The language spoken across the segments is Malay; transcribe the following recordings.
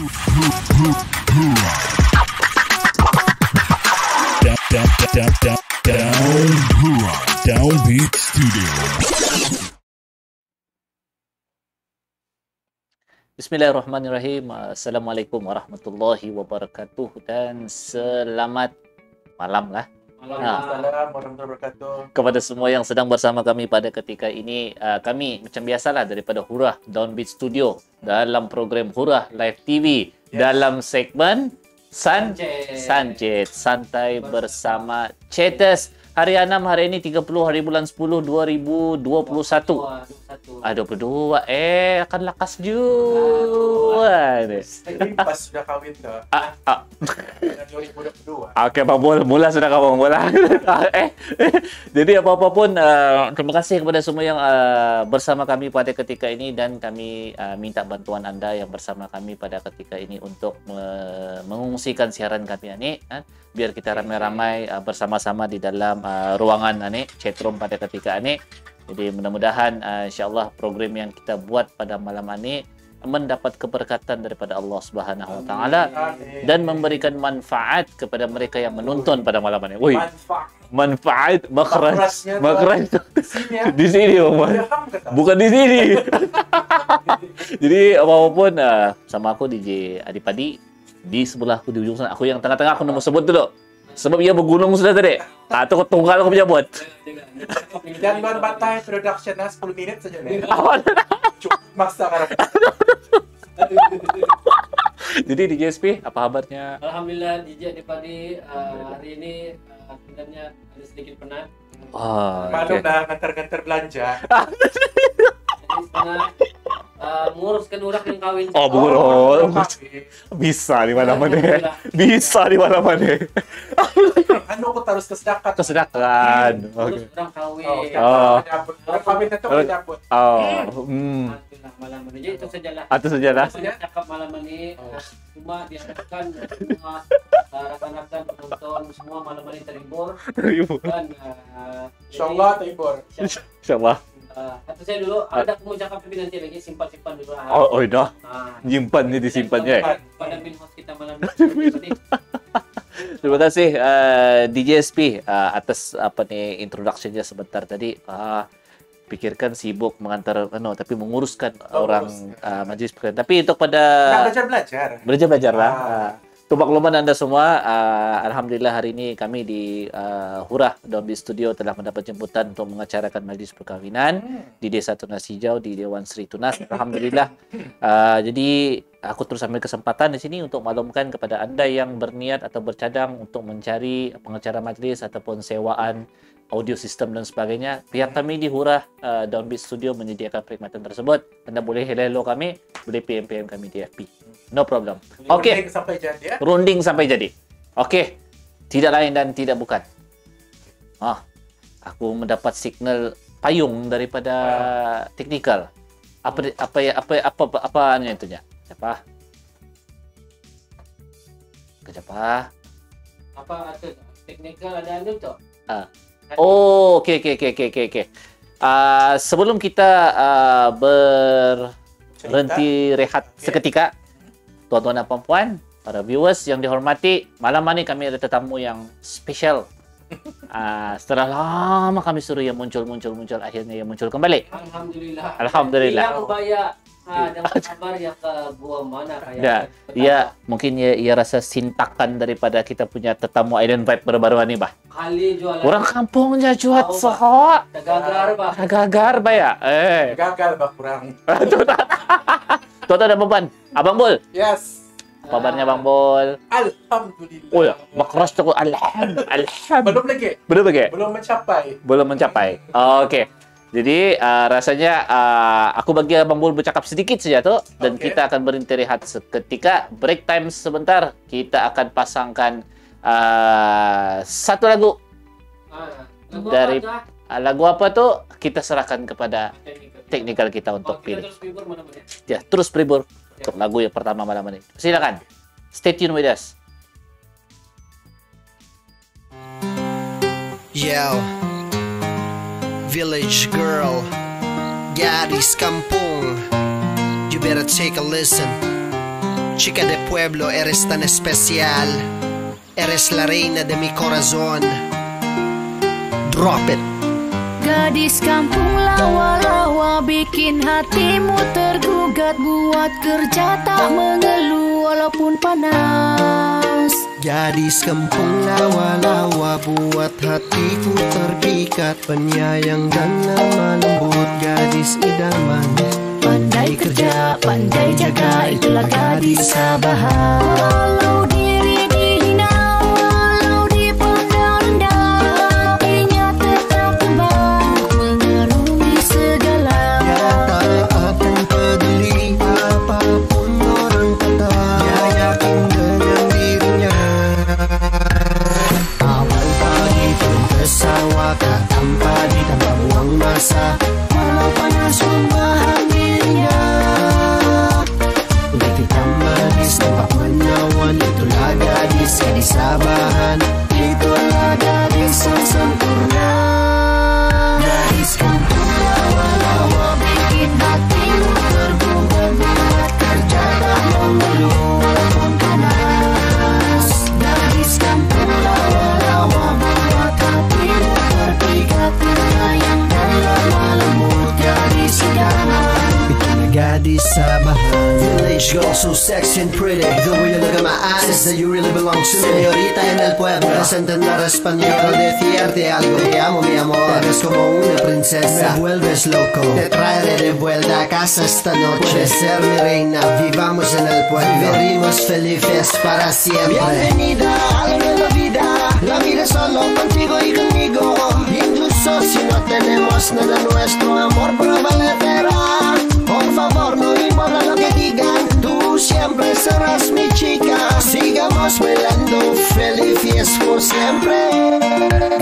Downbeat Studio. Bismillahirrahmanirrahim. Assalamualaikum warahmatullahi wabarakatuh dan selamat malam lah. Waalaikumsalam warahmatullahi wabarakatuh. Kepada semua yang sedang bersama kami pada ketika ini, kami macam biasalah daripada Hurah Downbeat Studio dalam program Hurah Live TV dalam segmen Sanchez Santai bersama Cetes. Hari 6 hari ini 30 hari bulan 10 2021. 22 akan lakas juga. Ini pas sudah kawin dah. 2022. Okey, Bang Bol, mula sudah kau bola. Jadi apa-apapun terima kasih kepada semua yang bersama kami pada ketika ini dan kami minta bantuan anda yang bersama kami pada ketika ini untuk mengungsikan siaran kami ini biar kita ramai-ramai bersama-sama di dalam ruangan ini chatroom pada ketika ini. Jadi mudah-mudahan insya-Allah program yang kita buat pada malam ini mendapat keberkatan daripada Allah Subhanahu Wa Taala dan memberikan manfaat kepada mereka yang menonton pada malam ini. Woi, manfaat makhraj di sini, bukan di sini. Jadi apapun sama aku DJ Adipadi di sebelahku di ujung sana. Aku yang tengah-tengah aku nak sebut dulu. Sebab ia bergunung sudah tadi. Itu tunggal aku punya buat. Dan baru batai production 10 minit saja nih. Cukup masa karena. Jadi DJ SP apa kabarnya? Alhamdulillah DJ Adipadi hari ini sebenarnya ada sedikit penat. Malu dah ngantar-ngantar belanja. Jadi sekarang menguruskan orang yang kawin. Bisa di mana-mana. Bisa di mana-mana. Anu aku terus kesedakan. Urus orang kawin. Orang kawin itu menyambut. Alhamdulillah malam ini. Jadi itu sajalah. Itu sajalah. Cakap malam ini cuma diharapkan semua rakan-rakan penonton semua malam ini terhibur dan insyaallah terhibur. Insyaallah. Kata saya dulu, ada aku mau cakap tapi nanti lagi simpan-simpan dulu. Dah. Nyimpan ni disimpannya. Pada main host kita malam ini. Terima kasih DJ SP atas apa ni introduction-nya sebentar tadi. Pikirkan sibuk mengantar tapi menguruskan orang majlis perkahwinan. Tapi untuk pada belajar lah. Untuk makluman anda semua, alhamdulillah hari ini kami di Hurah Downbeat Studio telah mendapat jemputan untuk mengacarakan majlis perkahwinan di Desa Tunas Hijau di Dewan Sri Tunas. Alhamdulillah. Jadi aku terus ambil kesempatan di sini untuk maklumkan kepada anda yang berniat atau bercadang untuk mencari pengacara majlis ataupun sewaan audio sistem dan sebagainya. Pihak kami di Hurah Downbeat Studio menyediakan perkhidmatan tersebut. Anda boleh hello kami, boleh PM kami di FB. No problem. Okey. Runding sampai jadi. Okey. Tidak lain dan tidak bukan. Aku mendapat signal payung daripada teknikal. Apa itunya? Siapa? Apa itu? Teknikal ada tu? Okey. Sebelum kita berhenti rehat seketika, tuan-tuan dan puan-puan, para viewers yang dihormati, malam ini kami ada tetamu yang spesial. Setelah lama kami suruh yang muncul, akhirnya yang muncul kembali. Alhamdulillah. Yang bayar dengan kabar yang ke gua mana kayak. Ya, mungkin ia rasa sintakan daripada kita punya tetamu Island Vibe baru-baru ini, bah. Kali jualan. Orang kampung je juat soh. Gagar, bah ya. Gagal bah kurang. Tuan-tuan dan puan, Abang Bol. Yes. Apa kabarnya Bang Bol? Alhamdulillah. Oh ya, makras tu alhamdulillah. Belum mencapai. Okey. Jadi rasanya aku bagi Abang Bol bercakap sedikit saja tu dan kita akan berhenti rehat seketika. Break time sebentar. Kita akan pasangkan satu lagu dari lagu apa tu kita serahkan kepada teknikal kita untuk pilih. Terus pribur untuk lagu yang pertama malam ini. Silakan. Stay tune with us. Yo, village girl, gadis kampung, you better take a listen. Chica de pueblo, eres tan especial. Eres la reina de mi corazón. Drop it. Gadis kampung lawa-lawa bikin hatimu tergugat, buat kerja tak mengeluh walaupun panas. Gadis kampung lawa-lawa buat hatiku terpikat, penyayang dan lemah lembut, gadis idaman. Pandai kerja, pandai jaga, itulah gadis sabahan. Walau diri dihina, walau dipandang rendah, hatinya tetap terbang mengarungi segala. Dia tak akan peduli apapun orang kata, dia yakin dengan dirinya. Awal pagi turun ke sawah, tak tanpa ditambah buang masa, walau panas membahan dirinya. Kulit hitam manis tampak menawan, itulah gadis sabahan, itulah gadis yang sempurna. Gadis kampung lawa-lawa bikin hatimu tergugat, buat kerja tak mengeluh walaupun panas. Gadis kampung lawa-lawa buat hatimu terpikat, penyayang dan lemah lembut, gadis idaman. Itulah gadis sabahan. Village girl so sexy and pretty, the way you look at my eyes is that you really belong to me. Señorita en el pueblo, puedes entender español, decirte algo. Te amo mi amor, eres como una princesa, me vuelves loco. Te traeré de vuelta a casa esta noche. Puedes ser mi reina, vivamos en el pueblo, vivimos felices para siempre. Bienvenida a la nueva vida, la vida es solo contigo y conmigo. Incluso si no tenemos nada, nuestro amor prevalecerá. Por favor, no importa lo que digan, tú siempre serás mi chica. Sigamos bailando felices por siempre.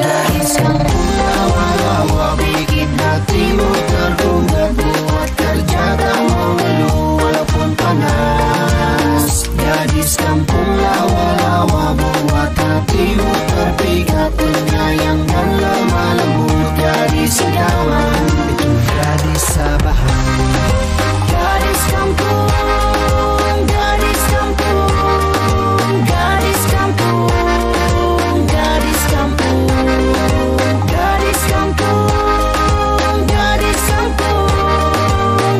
Gadis kampung lawa-lawa bikin hatimu tergugat, buat kerja tak mengeluh walaupun panas. Gadis kampung lawa-lawa buat hatimu terpikat, penyayang dan lemah lembut, gadis idaman. Itu gadis sabahan. Gadis kampung, gadis kampung, gadis kampung, gadis kampung, gadis kampung, gadis kampung,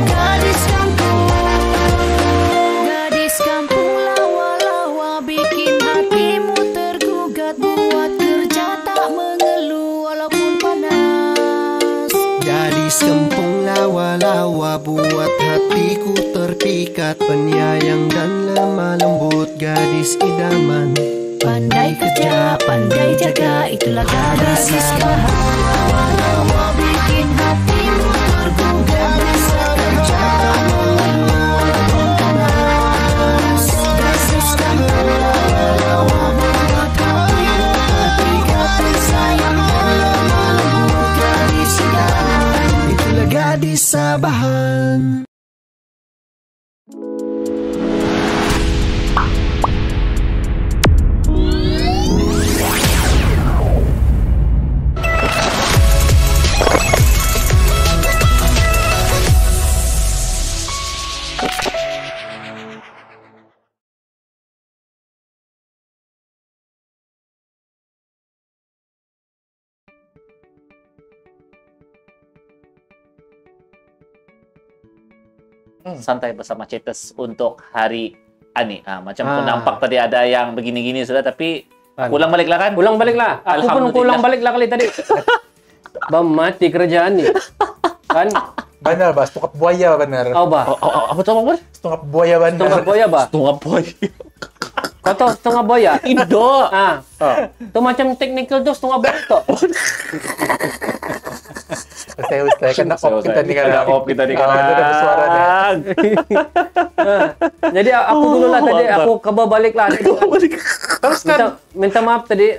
gadis kampung. Gadis kampung lawa-lawa bikin hatimu tergugat, buat kerja tak mengeluh walaupun panas. Gadis kampung lawa-lawa buat hatiku terpikat, penyayang dan lemah lembut, gadis idaman. Pandai kerja, pandai jaga, itulah gadis sabahan. Lawa-lawa bikin hatimu tergugat, buat kerja tak mengeluh walaupun panas. Gadis kampung lawa-lawa buat hatimu terpikat, penyayang dan lemah lembut, gadis idaman. Itulah gadis sabahan. Santai bersama Cetes untuk hari ini. Macam pun nampak tadi ada yang begini-gini sudah, tapi ulang balik lah kan? Ulang balik lah. Aku pun ulang balik lah kali tadi. Bang mati kerjaan ni. Kan? Benar, Bas. Tungkap buaya, benar. Oh, bah. Apa tu apa? Tungkap buaya, benar. Tungkap buaya, bah. Tungap boy. Kau tahu setengah buaya? Indo. Tu macam technical tu setengah buaya tu. Ustaz kan nak off kita ni kan. Kita ni kan. Ada suaranya. Jadi aku dulu lah tadi, aku kabar balik lah. Terus kan. Minta maaf tadi,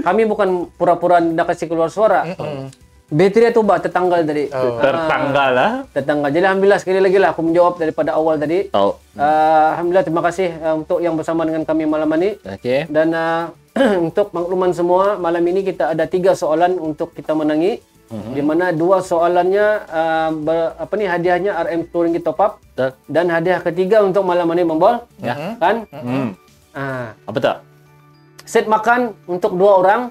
kami bukan pura-pura nak kasih keluar suara. Bateri tu bah tertanggal tadi. Tertanggal lah. Tertanggal. Jadi alhamdulillah sekali lagi lah aku menjawab daripada awal tadi. Alhamdulillah, terima kasih untuk yang bersama dengan kami malam ini. Okey. Dan untuk makluman semua, malam ini kita ada 3 soalan untuk kita menangi. di mana 2 soalannya hadiahnya RM Touring Top Up dan hadiah ketiga untuk malam ini Bang Bol. Ya. Kan? Apa tak? Set makan untuk 2 orang.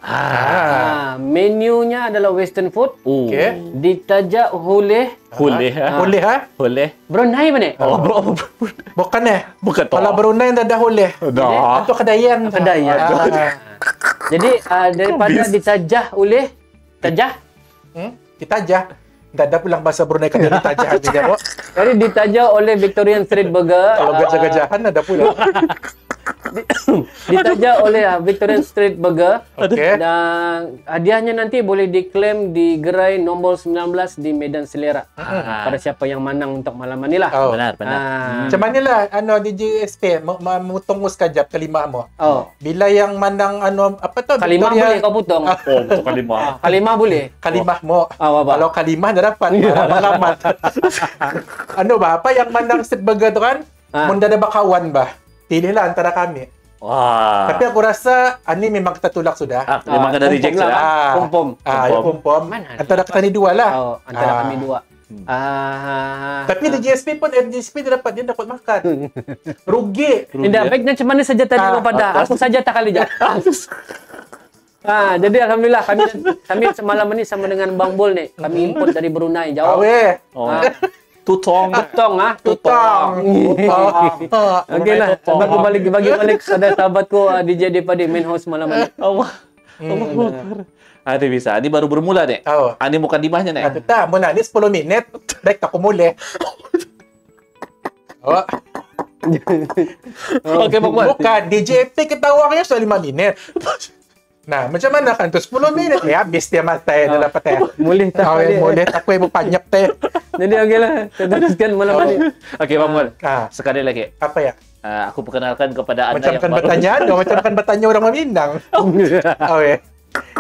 Menunya adalah western food. Okey. Ditajak oleh Boleh ha? Boleh ha? Boleh. Brunei mana? Oh, bro. Bukan Bukan Kalau tak. Brunei dah boleh. Dah. Itu kedayan. Kedai ya. Jadi daripada ditajah oleh tajah. Kita aja. Dah ada pulang bahasa Brunei kan kita aja aja kok. Jadi ditajah oleh Victorian Street Burger. Kalau gajah-gajahan ada pula. Ditajak oleh Victorian Street Burger. Okey. Dan hadiahnya nanti boleh diklaim di gerai nombor 19 di Medan Selera. Pada siapa yang menang untuk malam ni lah. Oh. Benar. Macam mana lah DJ SP mutong sekejap kalimah mo. Oh. Bila yang mandang apa tu? Kalimah boleh kau potong. Oh, untuk kalimah. Kalimah boleh. Kalimah mo. Apa? Kalau kalimah dah dapat alamat. Apa yang mandang street burger tu kan? Mun dah ada bakawan bah. Pilihlah antara kami. Wah. Tapi aku rasa ini memang kita tolak sudah. Memang kena reject lah. lah. Pom-pom. Ya pom-pom. Mana? Antara kita ni dua lah. Oh, antara kami 2. Tapi di GSP pun GSP dia dapat makan. Rugi. Tidak baiknya macam mana saja tadi kepada aku saja tak kali je. Jadi alhamdulillah kami semalam ini sama dengan Bang Bol nih. Kami import dari Brunei jauh. Awe. Tutong. Tutong. Okey lah. Bagi balik pada sahabatku DJ Depadi main house malam ini. Allah. Ada bisa. Ini baru bermula dek. Oh. Ini bukan dimahnya nek. Itu tak, muna ni 10 minit. Baik tak kumuli. Oh. Okey, Bang Bol. Bukan, DJP ketawangnya sudah 5 minit. Nah, macam mana kan tu 10 minit ya habis dia mati dah dapat teh. Boleh tak? Boleh tak kau banyak teh. Jadi okeylah. Kita teruskan malam ini. Okey, Bang Bol. Ah. Sekali lagi. Apa ya? Aku perkenalkan kepada anda Macam yang kan baru. bertanya orang Minang. Oh ya.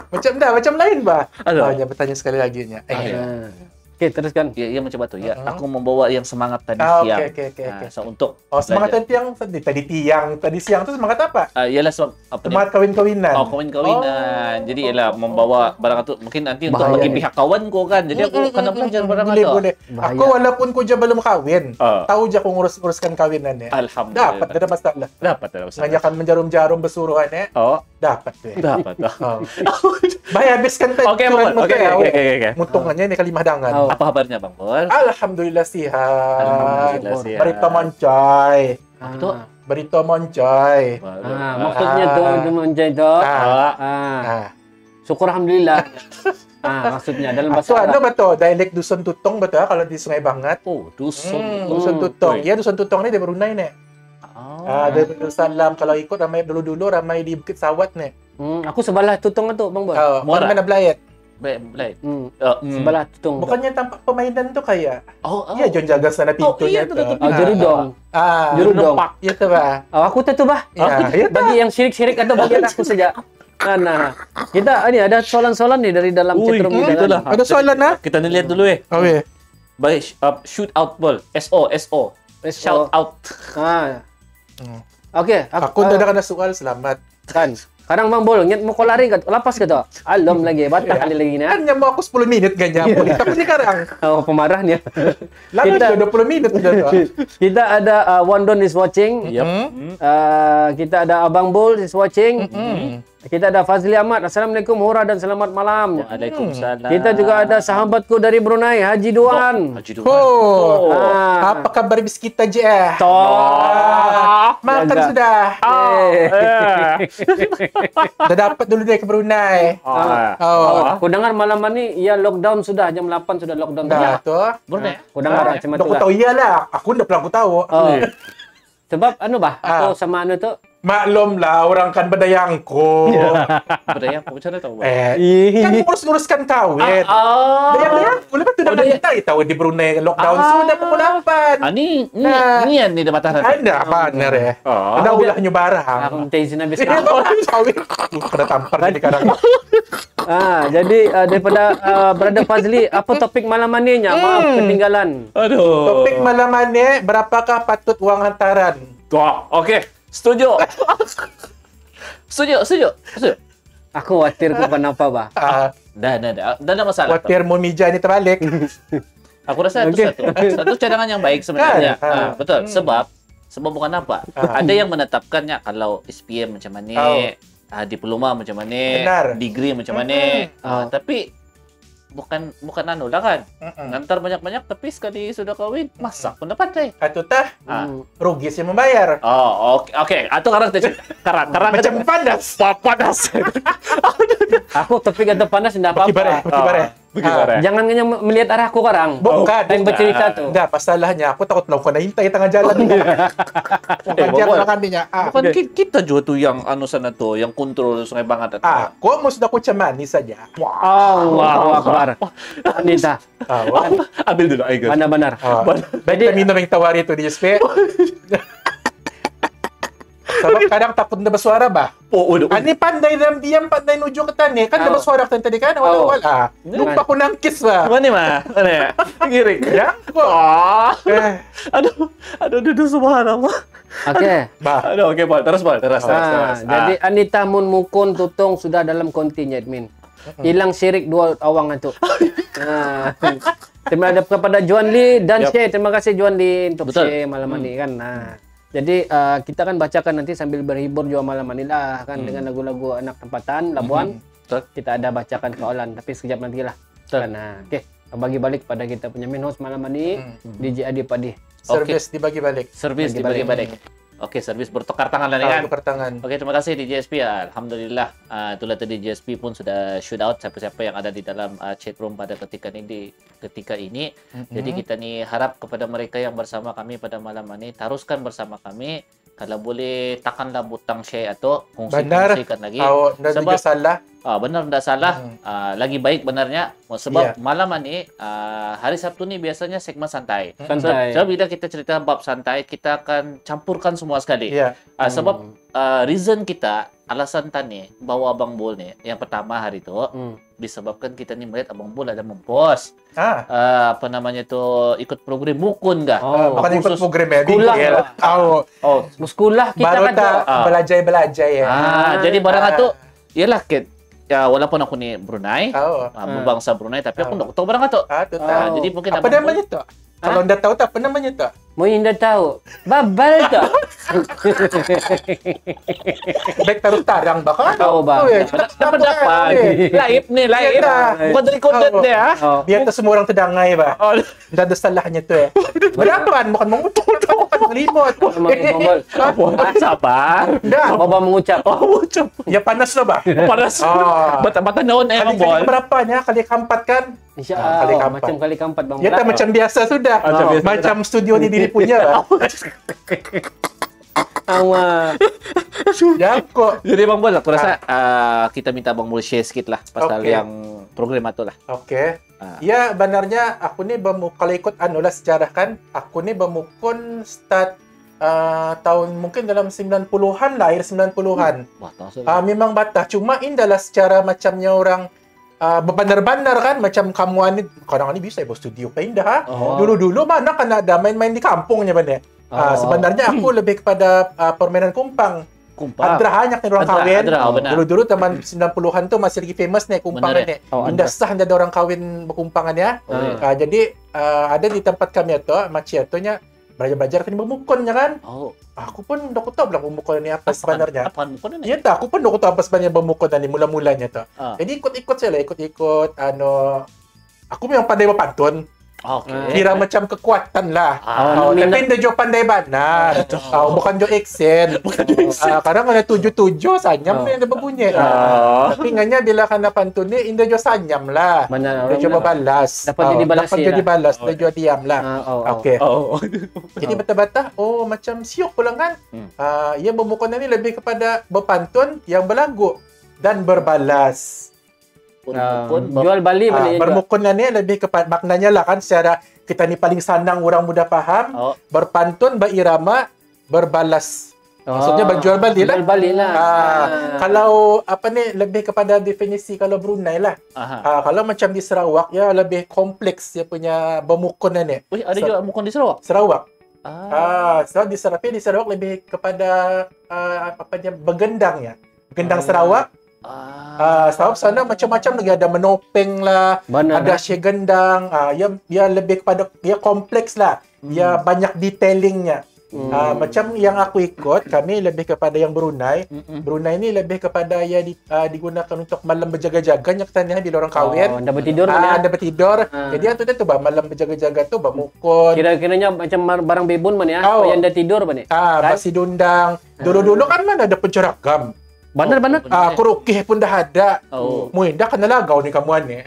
Macam lain bah. Aduh. Ya bertanya sekali lagi nya. Okey, teruskan. Ya, macam batu. Ya, aku membawa yang semangat tadi siang. Okey. So, untuk Semangat belajar. tadi siang tu semangat apa? Ialah sebab apa ni? Semangat kawin-kawinan. Kawin-kawinan. Jadi ialah membawa barang itu mungkin nanti untuk Bahaya bagi ni. pihak kawan ko kan. Jadi aku kena belajar barang itu. Boleh. Aku walaupun ku je belum kawin, tahu je aku nguruskan kawinan ni. Alhamdulillah. Dapat, ada masalah. Dapat dah Ustaz. Nganyakan menjarum-jarum bersuruhan Oh, dapat tu. dapat dah. Baik habiskan tadi. Okey, Bang Bol. Okey. Muntungannya ni kalimah dangan. Apa kabarnya Bang Bol? Alhamdulillah sihat. Alhamdulillah sihat. Berita moncai. Apa tu? Berita moncai. Maksudnya tu menjadi tu. Syukur alhamdulillah. Maksudnya dalam So bahasa ada Arab. betul dialek dusun tutong betul kalau di Sungai Bangat. Oh, dusun. Dusun tutong. Ya dusun tutong ni dari Brunei ni. Dari Darussalam kalau ikut ramai dulu ramai di Bukit Sawat ni. Aku sebelah tutong tu Bang Bol. Mana belayat. Baik. Sebelah tutong. Bukannya tampak permainan tu kayak. Oh. Iya John jaga sana pintunya iya, tu. betul. Jerudong. Jerudong. Ya tu bah. Aku tahu tu bah. Ya, Bagi yang syirik-syirik atau bagi aku saja. Nah, kita ini ada soalan-soalan nih dari dalam chatroom kita. itulah. Ada soalan ah? Kita ni lihat dulu Okey. Baik, shoot out ball. SO. Shout out. Okey, Aku dah kena soal selamat. kan. Kadang Bang Bol, nyet mau kau lari kat lapas ke tu? Alom lagi, batah kali lagi ni. Kan nyamuk aku 10 minit ganya. Tapi ni sekarang. Oh, pemarah ni. Lama Kita- juga 20 minit sudah tu. Kita ada Wondon is watching. Yep. Kita ada Abang Bol is watching. Kita ada Fazli Ahmad. Assalamualaikum, hura dan selamat malam. Waalaikumsalam. Kita juga ada sahabatku dari Brunei, Haji Duan. Haji Duan. Oh. Ah. Apa kabar biskit aja? Makan Jaga. sudah. Eh. Dah dapat dulu dia ke Brunei. Aku dengar malam ni ya lockdown sudah, jam 8 sudah lockdown. Dah tu. Brunei. Aku dengar macam tu Aku lah. tahu iyalah. Aku dah pernah aku tahu. Oh. Sebab aku sama tu Maklum lah orang kan bedayangku. Budaya apa macam mana tahu? Kan ngurus-nguruskan kawin. Dayang-dayangku. Lepas tu dah kita tahu di Brunei lockdown sudah pukul 8. Ni yang ni dah matahari. Ada benar ya. Ada ulahnya barang. aku minta izin habis. Kena tampar di sekarang. Jadi daripada Brother Fazli, apa topik malam ni nya? Maaf ketinggalan. Aduh. Topik malam ni berapakah patut wang hantaran? Okey. Setuju. Setuju. Aku khawatir kok kenapa, Bah. Dah ada masalah. Khawatir mau mija ini terbalik. Aku rasa itu satu cadangan yang baik sebenarnya. Betul. Sebab bukan apa? Ada yang menetapkannya kalau SPM macam mana, diploma macam mana, Benar. degree macam mana. Tapi bukan anu lah kan. Ngantar banyak-banyak tapi sekali sudah kahwin masak pun dapat Atu tah rugi sih membayar. Oh, oke. Atau karang Macam panas. panas. Aku tapi kata panas tidak apa-apa. Bagaimana? Jangan hanya melihat arahku karang. Bukan. Yang bercerita tuh. Enggak, pasalahnya aku takut melakukan hintay tengah jalan. Bukan dia Bobol. melakukan niya. Bukan kita juga tuh yang anu sana tuh, yang kontrol Sungai Bangat. Aku mau sudah kucamani saja. Allahu Akbar. Anita, Ambil dulu, ayo. benar-benar. Baik kita minum yang tawari itu di SP. Sebab kadang takut na bersuara bah. Ani pandai dalam diam, pandai nuju ke tani. Kan na bersuara kan tadi kan awal-awal. Lupa ko nangkis bah. Mana mah? Mana? Girik. Ya, kok. Aduh, subhanallah. Oke. Bah. Aduh, oke, Paul. Terus. Jadi Anita mun mukun tutong sudah dalam kontinya admin. Hilang syirik dua awang itu. Terima kasih kepada Juan Lee dan Syekh. Terima kasih Juan Lee untuk Syekh malam ini kan. Jadi kita kan bacakan nanti sambil berhibur juga malam ini lah kan dengan lagu-lagu anak tempatan Labuan. Kita ada bacakan kawalan tapi sekejap nanti lah. Oke. Bagi balik pada kita punya main host malam ini DJ Adi Padi. Servis dibagi balik. Servis dibagi balik. Oke, servis bertukar tangan lah kan. Tukar tangan. Oke, terima kasih DJSP. Alhamdulillah. Itulah tadi DJSP pun sudah shoot out siapa-siapa yang ada di dalam chat room pada ketika ini. Jadi kita nih harap kepada mereka yang bersama kami pada malam ini, teruskan bersama kami. Kalau boleh takanlah butang share atau kongsikan lagi. Sebab salah. Benar tidak salah. Lagi baik benarnya. Sebab malam ini hari Sabtu ni biasanya segmen santai. So bila kita cerita bab santai, kita akan campurkan semua sekali. Sebab reason kita alasan tani bawa Abang Bol ni yang pertama hari itu disebabkan kita ni melihat Abang Bol ada mempost apa namanya tu ikut program bukun kah? Bukan ikut program ya. Sekolah kita baru kan tak belajar ya. Jadi barang itu ialah ya walaupun aku ni Brunei, berbangsa Brunei tapi aku tak tahu barang itu. Jadi mungkin apa namanya tu? Kalau anda tahu tak apa namanya tu? Mau anda tahu? Babal tu. Baik taruh tarang bakal. Tahu bah. Dapat. Live ni live. Bukan recorded dia. Biar tu semua orang terdangai bah. Dah ada salahnya tu Berapaan bukan mengucap, bukan melimut. Sabar. Dah. Baba mengucap. Ya panas lah bah. Panas. Bata naon Abang Bol. Berapanya kali keempat kan? InsyaAllah. Macam kali keempat Bang. Ya tak macam biasa sudah. Macam studio ni diri punya. Ya kok. Jadi Bang Bol, aku rasa kita minta Bang Bol share sikit lah pasal yang program itu lah. Oke. Ya benarnya aku ni kalau ikut lah sejarah kan, aku ni bermukun start tahun mungkin dalam 90-an lah, akhir 90-an. Memang batah. Cuma indalah secara macamnya orang berbandar-bandar kan, macam kamu ni kadang ni bisa buat studio pa indah. Dulu-dulu mana kan ada main-main di kampungnya benda. Sebenarnya aku lebih kepada permainan kumpang. Adra banyak nih orang kawin. Dulu-dulu teman 90-an tuh masih lagi famous nih kumpangan nih. Indah sah ada orang kawin berkumpangan ya. Jadi ada di tempat kami itu, macam itunya belajar kan memukonnya kan. Aku pun udah tahu bilang pemukul ini apa sebenarnya. Apaan mukul ini? Iya tak, aku pun udah tahu apa sebenarnya pemukul ini mula-mulanya tuh. Jadi ikut-ikut saya lah, ikut-ikut aku memang pandai berpantun. Kira macam kekuatan lah. Tapi dia juga pandai benar. Bukan juga Excel. Kadang ada 77 sanyam ni ada berbunyi. Tapi nganya bila kena pantun ni Indah juga sanyam lah. Dia coba balas. Dapat jadi balas. Dia juga diam lah. Okey. Jadi bata-bata macam siok pulang kan. Yang bermukul ni lebih kepada berpantun yang berlagu dan berbalas. Jual balik bermukunnya ni lebih kepada maknanya lah kan, secara kita ni paling senang orang mudah faham. Berpantun, berirama, berbalas. Maksudnya berjual balik lah. Kalau apa ni lebih kepada definisi kalau Brunei lah. Kalau macam di Sarawak ya lebih kompleks dia punya bermukunnya ni. Ada juga mukun di Sarawak? Sarawak. Di Sarawak lebih kepada apa dia bergendang ya. Gendang Sarawak. Sebab sana macam-macam lagi, ada menopeng lah, Benar, ada syegendang, ya lebih kepada ya kompleks lah, ya banyak detailingnya. Macam yang aku ikut, kami lebih kepada yang Brunei. Brunei ni lebih kepada ya digunakan untuk malam berjaga-jaga nya katanya bila orang kahwin. Anda bertidur Anda bertidur. Jadi itu tu malam berjaga-jaga tu bermukun. Kira-kiranya macam barang bebun man ya, supaya Anda tidur man ya. Masih dundang. Dulu-dulu kan mana ada penceragam. Benar. Kurukih pun dah ada. Mui dah kena lagau ni kamuan ni.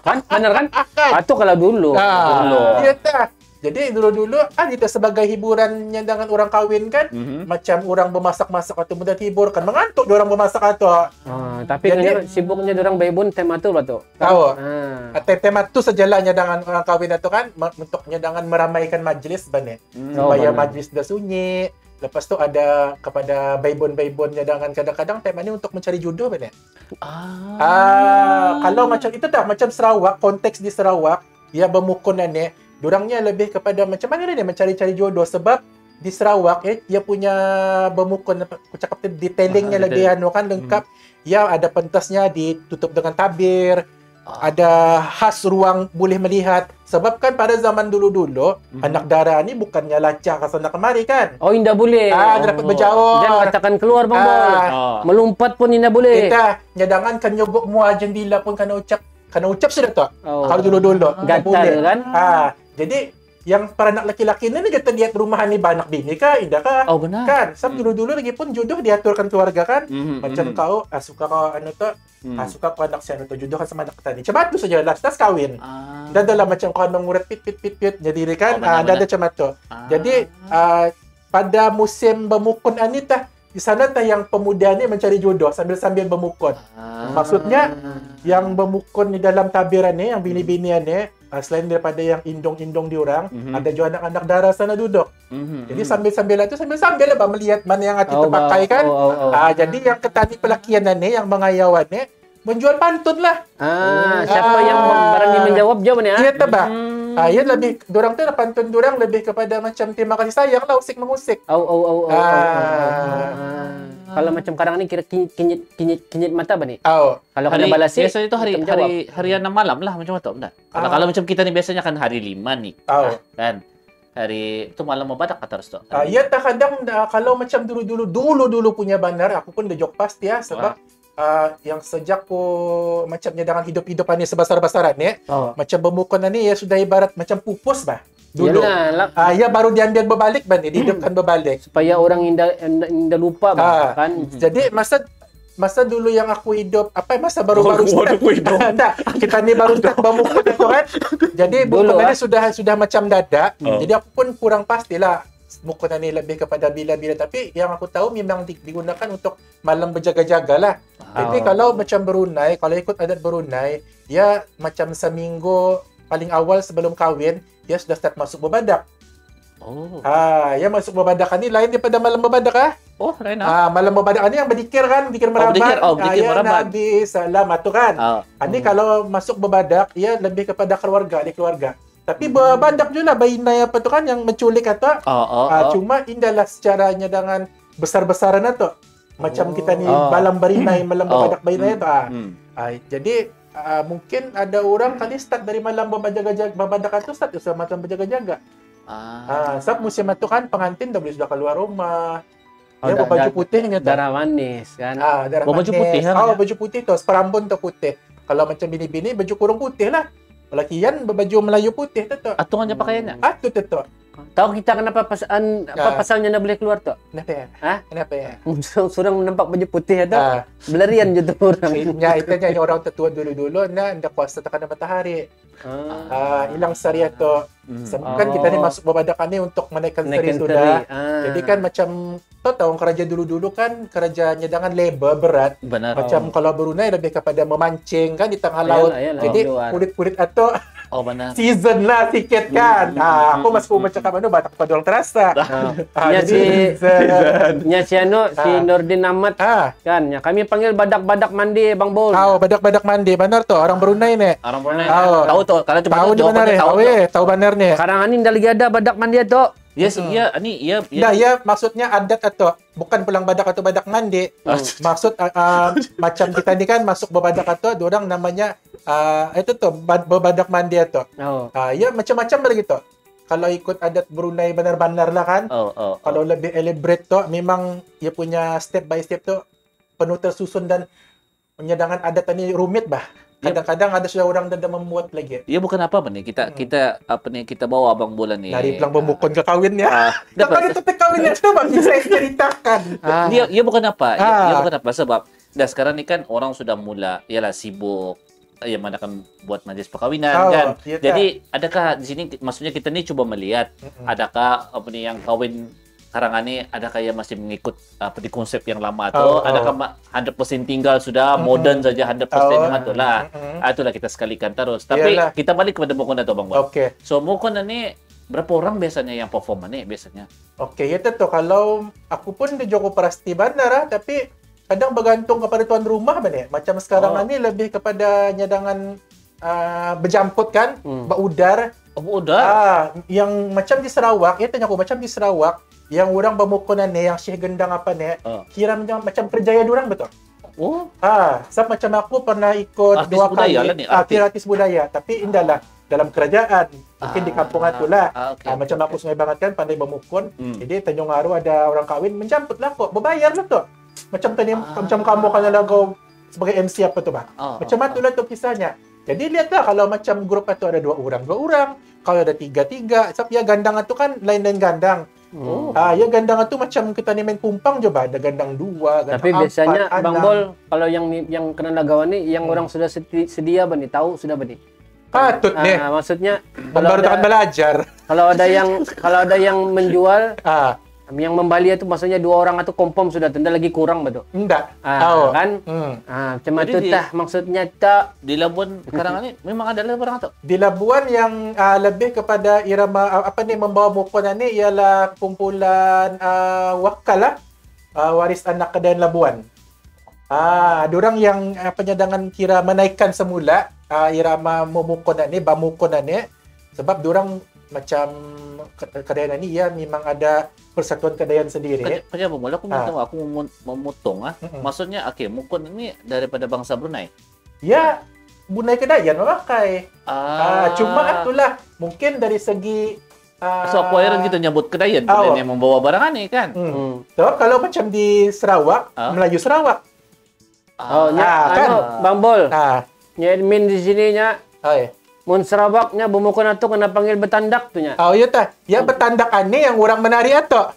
Kan? Benar kan? Atau kalau dulu. Iya tak. Jadi dulu-dulu kita sebagai hiburannya dengan orang kahwin kan, macam orang bermasak-masak atau muda tibur kan mengantuk orang bermasak atau. Tapi jadi, sibuknya orang bebun tema tu lah tu. Tema tu sajalahnya dengan orang kahwin itu kan untuknya dengan meramaikan majlis bane. Supaya majlis dah sunyi. Lepas tu ada kepada baibon-baibonnya dengan kadang-kadang tema ni untuk mencari jodoh bane. Kalau macam itu dah macam Sarawak, konteks di Sarawak, ya bermukunan ni. Dorangnya lebih kepada macam mana dia mencari-cari jodoh sebab di Sarawak dia punya bermukun, aku cakap detailingnya lebih lengkap. Ya ada pentasnya ditutup dengan tabir. Ada khas ruang boleh melihat sebab kan pada zaman dulu-dulu anak dara ni bukannya lacak ke sana kemari kan. Indah boleh. Dia dapat berjauh. Jangan katakan keluar bang Bol. Melompat pun indah boleh. Kita nyadangan kan nyogok muah jendela pun kena ucap sudah tak? Kalau dulu-dulu gatal kan? Jadi yang para anak laki-laki ni kita lihat rumahan ni banyak bini kah, indah kah? Benar. Kan, sebab dulu-dulu lagi pun jodoh diaturkan keluarga kan. Macam kau suka kau suka kau anak si jodoh kan sama anak tadi. Cepat tu saja last kawin. Dan dalam macam kau mengurat pit jadi kan. Dah ada macam tu. Jadi pada musim bermukun anita di sana yang pemuda ni mencari jodoh sambil bermukun. Maksudnya yang bermukun di dalam tabiran ni, yang bini-binian ni, selain daripada yang indong-indong diorang, ada juga anak-anak darah sana duduk. Jadi sambil-sambil lah melihat mana yang hati terpakai kan. Jadi yang ketani pelakian ni, yang mengayawan ni, menjual pantun lah. Siapa yang berani menjawab jawabannya? Iya tebak. Ya lebih dorang tu pantun dorang lebih kepada macam terima kasih sayang lah, usik mengusik. Kalau macam kadang ni kira kinyit mata ba ni? Kalau kena balasi biasanya itu harian 6 malam lah macam tu enggak. Kalau macam kita ni biasanya kan hari 5 nih. Kan. Hari itu malam membadak kata Resto. Ya kadang kalau macam dulu punya bandar aku pun dah jok pasti ya sebab yang sejak ku macamnya dengan hidup-hidupan ni sebesar-besaran ni, macam bermukunan ni ya sudah ibarat macam pupus bah. Dulu. Ya baru diambil berbalik bah ni, dihidupkan berbalik supaya orang indah lupa bah, kan. Jadi masa dulu yang aku hidup masa baru-baru start kita ni baru start bermukun itu kan. Jadi mukunannya sudah macam dadak. Jadi aku pun kurang pastilah mukunan ni lebih kepada bila-bila, tapi yang aku tahu memang digunakan untuk malam berjaga-jaga lah. Tapi kalau macam Brunei, kalau ikut adat Brunei, ya macam seminggu paling awal sebelum kahwin, dia sudah start masuk berbadak. Ya masuk berbadakan ni lain daripada malam berbadak lain malam berbadak ni yang berzikir kan, zikir merabat. Ya Nabi salam tu kan. Ini kalau masuk berbadak, ya lebih kepada keluarga. Tapi berbadak je lah bainai apa tu kan yang menculik kata. Cuma indahlah secaranya dengan besar-besaran tu. Macam kita ni malam berinai, malam berbadak bainai tu. Jadi mungkin ada orang kali start dari malam berbadak tu start usaha malam berjaga-jaga. Sebab musim itu kan pengantin dah boleh sudah keluar rumah. Dia berbaju putih ni tu. Darah manis kan. Baju putih. Baju putih tu, seperambun tu putih. Kalau macam bini-bini baju kurung putih lah. Lelakian berbaju Melayu putih tu. Atungannya pakaiannya. Tu. Tahu kita kenapa pasalnya nak boleh keluar tu? Kenapa ya? Surang nampak baju putih ada. Belarian je tu orang. Itu yang orang tua dulu-dulu ndak kuasa tekan matahari. Hilang syariat tu. Kan kita ni masuk berbadakan ni untuk menaikkan seri sudah. Jadi kan macam tahu kerajaan dulu-dulu kan kerajaannya dengan labor berat. Benar. Macam kalau Brunei lebih kepada memancing kan di tengah laut. Jadi kulit-kulit atau benar. Season lah sikit kan. Aku masuk cakap batak pada orang terasa. Si Nurdin Ahmad kan. Kami panggil badak-badak mandi Bang Bol. Badak-badak mandi benar tu orang Brunei ni. Orang Brunei. Tahu tu. Kalau cuma tahu benar ni. Tahu benar ni. Sekarang ni dah lagi ada badak mandi tu. Yes, iya, ani iya. Dah, ya maksudnya adat atau bukan pulang badak atau badak mandi. Maksud macam kita ni kan masuk berbadak atau orang namanya itu tuh berbadak mandi atau. Ya macam-macam begitu. Kalau ikut adat Brunei benar-benar lah kan. Kalau lebih elaborate tuh memang dia punya step by step tuh penuh tersusun dan penyedangan adat ini rumit bah. Kadang-kadang ada sudah orang dah membuat lagi. Ya bukan apa nih kita apa nih kita bawa Abang Bola nih. Dari pelang pembukon ke kawinnya. Dapat itu kawinnya coba bisa ceritakan. Dia bukan apa. Dia bukan apa sebab sekarang ni kan orang sudah mula ialah sibuk ya mana kan buat majlis perkahwinan kan. Jadi adakah di sini maksudnya kita ni cuba melihat adakah apa ni yang kawin sekarang ni adakah yang masih mengikut apa di konsep yang lama atau adakah 100% tinggal sudah modern saja 100% dengan tu lah. Itulah kita sekalikan terus. Tapi kita balik kepada Mukon atau Bang. Okey. So Mukon ni berapa orang biasanya yang perform ni biasanya? Okey, ya tentu kalau aku pun di Joko Prasti bandar tapi kadang bergantung kepada tuan rumah bane. Macam sekarang ni lebih kepada nyadangan berjamput kan, berudar. Udar. Yang macam di Sarawak, ya tanya aku macam di Sarawak, yang orang bermukunan ni, yang Syekh Gendang apa ni, kira macam kerjaya diorang betul. Sebab macam aku pernah ikut artis 2 kali artis budaya, tapi indahlah dalam kerajaan, mungkin di kampungan tu lah. Macam aku Sungai Bangat kan pandai bermukun, jadi Tanjung Aru ada orang kahwin menjamput lah kok, berbayar lah tu. Macam tadi macam kamu kalau lagu sebagai MC apa tu bah. Macam itulah tu kisahnya. Jadi lihatlah kalau macam grup itu ada 2 orang, kalau ada 3, sebab ya gandang itu kan lain-lain gandang. Ya gandang itu macam kita ni main pumpang coba ada gandang 2, gandang 4. Tapi biasanya Bang Bol kalau yang kena lagawan ni yang orang sudah sedia bani tahu sudah bani. Patut nih. Maksudnya baru akan belajar. Kalau ada yang menjual yang membali itu maksudnya 2 orang atau kompom sudah tenda lagi kurang betul. Enggak. Kan? Macam itu tah maksudnya tak di Labuan sekarang ni memang ada barang tu. Di Labuan yang lebih kepada irama apa ni membawa mukunan ni ialah kumpulan wakal lah. Waris anak Kedayan Labuan. Diorang yang penyadangan kira menaikkan semula irama memukunan ni, bamukunan ni sebab diorang macam Kedayan ni ya memang ada persatuan Kedayan sendiri. Kerja bermula aku memotong Maksudnya mukun ini daripada bangsa Brunei. Ya, Brunei Kedayan memakai. Cuma itulah mungkin dari segi so aku heran kita nyebut Kedayan yang membawa barang ni kan. So, kalau macam di Sarawak, Melayu Sarawak. Kan Bang Bol. Admin di sini nya. Mun Sarawaknya bumukon ato kena panggil betandak tu nya. Ya tah. Ya betandak ani yang orang menari ato.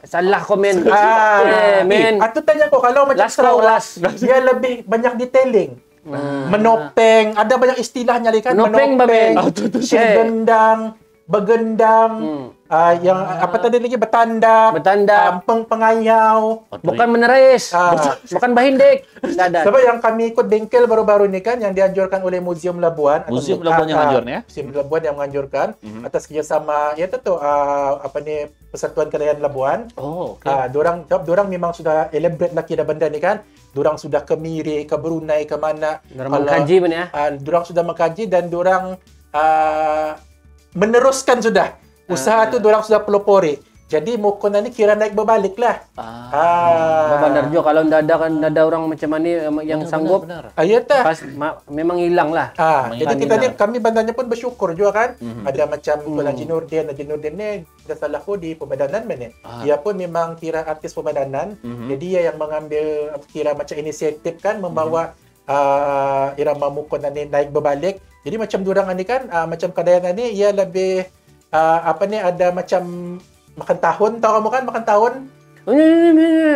Salah komen. Men. Atu tanya ko kalau macam Sarawak, dia lebih banyak detailing. Menopeng, ada banyak istilahnya kan. Menopeng, gendang, begendang, yang apa tadi lagi betandak, pengayau, bukan meneris, bukan bahindik. Sebab yang kami ikut bengkel baru-baru ini kan yang dianjurkan oleh Museum Labuan. Museum Labuan yang menganjurkan ya? Museum Labuan yang menganjurkan atas kerjasama ya tentu apa ni Persatuan Kedayan Labuan. Dorang memang sudah elaborate lagi dah benda ni kan. Dorang sudah ke Miri, ke Brunei, ke mana. Dorang mengkaji pun ya. Dorang sudah mengkaji dan dorang meneruskan sudah. Usaha tu dorang sudah pelopori. Jadi mukuna ni kira naik berbalik lah. Benar juga kalau ada orang macam ni yang sanggup. Ya tah. Memang hilang lah. Jadi kita ni kami bandanya pun bersyukur juga kan. Ada macam Tuan Haji Nurdin ni dah salah aku di Pemadanan mana. Dia pun memang kira artis Pemadanan. Jadi dia yang mengambil kira macam inisiatif kan membawa irama mukuna ni naik berbalik. Jadi macam durang ni kan macam Kedayan ni ia lebih apa ni ada macam makan tahun, tahu kamu kan makan tahun?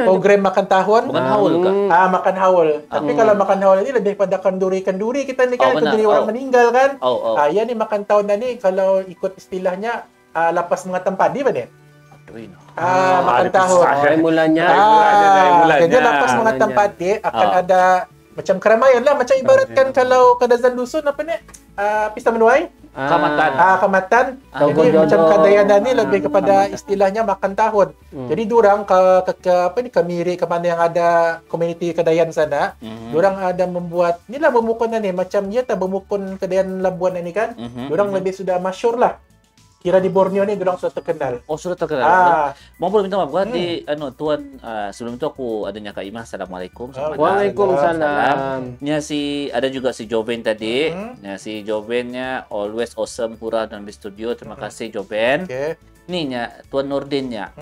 Program makan tahun. Makan haul ke? Makan haul. Tapi kalau makan haul ini lebih pada kenduri kita ni kan, kenduri orang meninggal kan. Ya ni makan tahun ni kalau ikut istilahnya lapas mengatam padi ba ni? Makan tahun. Mulanya. Jadi lapas mengatam padi akan ada macam keramaian lah, macam ibaratkan kalau Kadazan Dusun apa ni? Pesta menuai. Kamatan. Jadi macam Kedayan ni lebih kepada istilahnya makan tahun. Jadi diorang ke Miri, ke mana yang ada komuniti Kedayan sana, diorang ada membuat inilah bermukun ni macam ya tak bermukun Kedayan Labuan ni kan. Diorang lebih sudah masyhur lah. kira di Borneo ni dorang sudah terkenal. Oh, sudah terkenal. Mau minta maaf di tuan sebelum itu aku adanya Kak Imah. Assalamualaikum. Waalaikumsalam. Nya ada juga si Joven tadi. Nya si Jovennya always awesome pura dalam di studio. Terima kasih Joven. Nih nya Tuan Nurdinnya.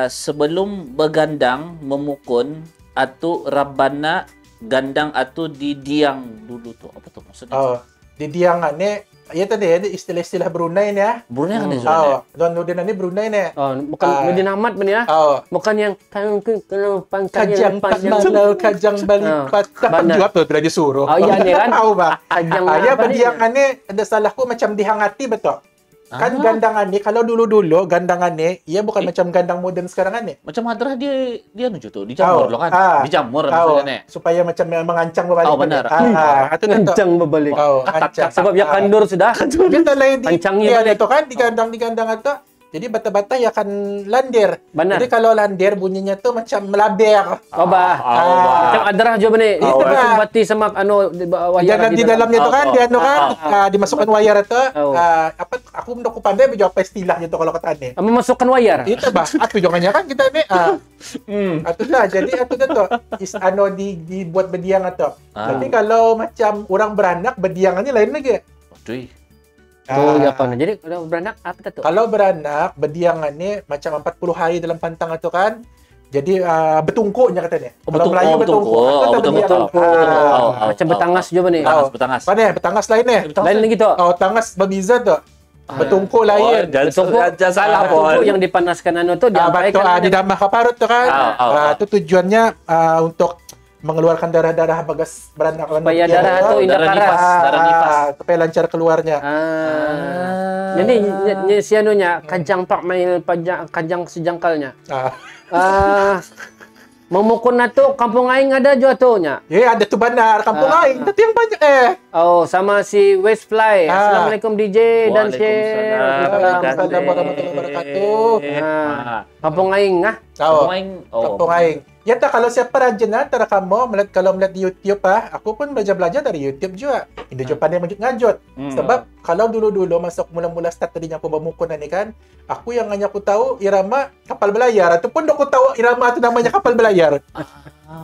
Sebelum begandang memukun atau rabana gandang atau didiang dulu tuh. Apa tuh maksudnya? Didiang ni ya tadi ada istilah-istilah Brunei ni ya. Brunei kan itu. Tuan Nurdin ni Brunei ni. Bukan Nurdin Ahmad pun ya. Bukan yang kalau kajang malau kajang balik patah jawab tu bila disuruh. Iya ni kan. Tahu bah. Ya berdiang ni ada salahku macam dihangati betul. Kan gandangan ni kalau dulu-dulu gandangan ni ia bukan macam gandang moden sekarang ni. Macam hadrah dia nuju tu dijamur loh kan. Dijamur maksudnya. Supaya macam mengancang berbalik. Oh benar. Ancang berbalik. Ancang. Sebab ya kandur sudah. Kita lain di ancangnya itu kan di gandang itu. Jadi bata-bata ya akan landir. Benar. Jadi kalau landir bunyinya tuh macam melaber. Macam adrah jo bani. Itu bati sama wayar di dalamnya itu kan dia dimasukkan wayar itu. Apa aku mendak pandai apa istilahnya itu kalau kata ni. Memasukkan wayar. Itu bah. Atu jangannya kan kita ni. Atu dah jadi atu dah tu dibuat berdiang atau. Tapi kalau macam orang beranak berdiangannya lain lagi. Aduh. Ya kan. Jadi kalau beranak apa tu? Kalau beranak berdiangan ni macam 40 hari dalam pantang itu kan. Jadi betungkuknya katanya. Kalau Melayu betungkuk. Macam betangas juga ni. Betangas. Mana betangas lain ni? Lain lagi tu. Tangas berbeza tu. Betungkuk lain. Jangan salah pun. Yang dipanaskan tu didambah ke parut tu kan. Itu tujuannya untuk mengeluarkan darah-darah bagas beranak supaya darah itu indah karas, darah nifas supaya lancar keluarnya. Jadi si anunya kajang pak main kajang sejangkalnya. Memukun itu kampung aing ada juga tu nya. Ya ada tu benar kampung aing tapi yang banyak sama si Westfly. Assalamualaikum DJ dan Syekh. Waalaikumsalam warahmatullahi wabarakatuh. Kampung aing kampung aing. Ya tak kalau siapa rajin antara kamu kalau melihat di YouTube aku pun belajar dari YouTube juga. Ini juga pandai ngajut. Sebab kalau dulu-dulu masuk mula-mula start tadinya aku memukul ni kan, aku yang hanya aku tahu irama kapal belayar ataupun aku tahu irama itu namanya kapal belayar.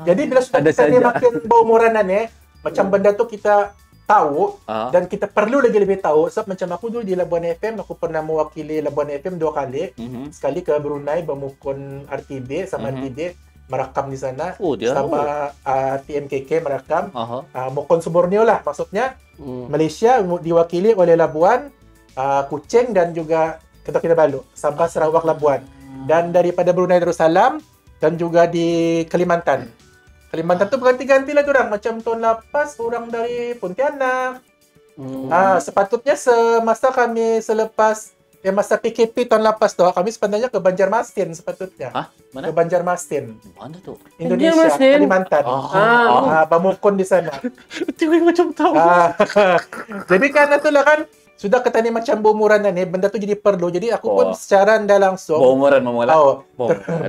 Jadi bila sudah kita ni makin berumuran ni, macam benda tu kita tahu dan kita perlu lagi lebih tahu. Sebab macam aku dulu di Labuan FM, aku pernah mewakili Labuan FM 2 kali. Sekali ke Brunei bermukun RTB sama RTB. Merakam di sana sama TMKK merakam Mukon Borneo lah maksudnya Malaysia diwakili oleh Labuan, Kuching dan juga Kedah Kinabalu, Sabah, Sarawak, Labuan dan daripada Brunei Darussalam dan juga di Kalimantan tu berganti-ganti lah orang macam tahun lepas orang dari Pontianak. Sepatutnya semasa kami selepas masa PKP tahun lepas tu kami sebenarnya ke Banjarmasin sepatutnya. Mana? Ke Banjarmasin. Mana tu? Indonesia, Kalimantan. Bamukon di sana. Tiba macam tahu. Jadi kan itulah kan sudah kata ni macam berumuran ni benda tu jadi perlu. Jadi aku pun secara anda langsung berumuran memula.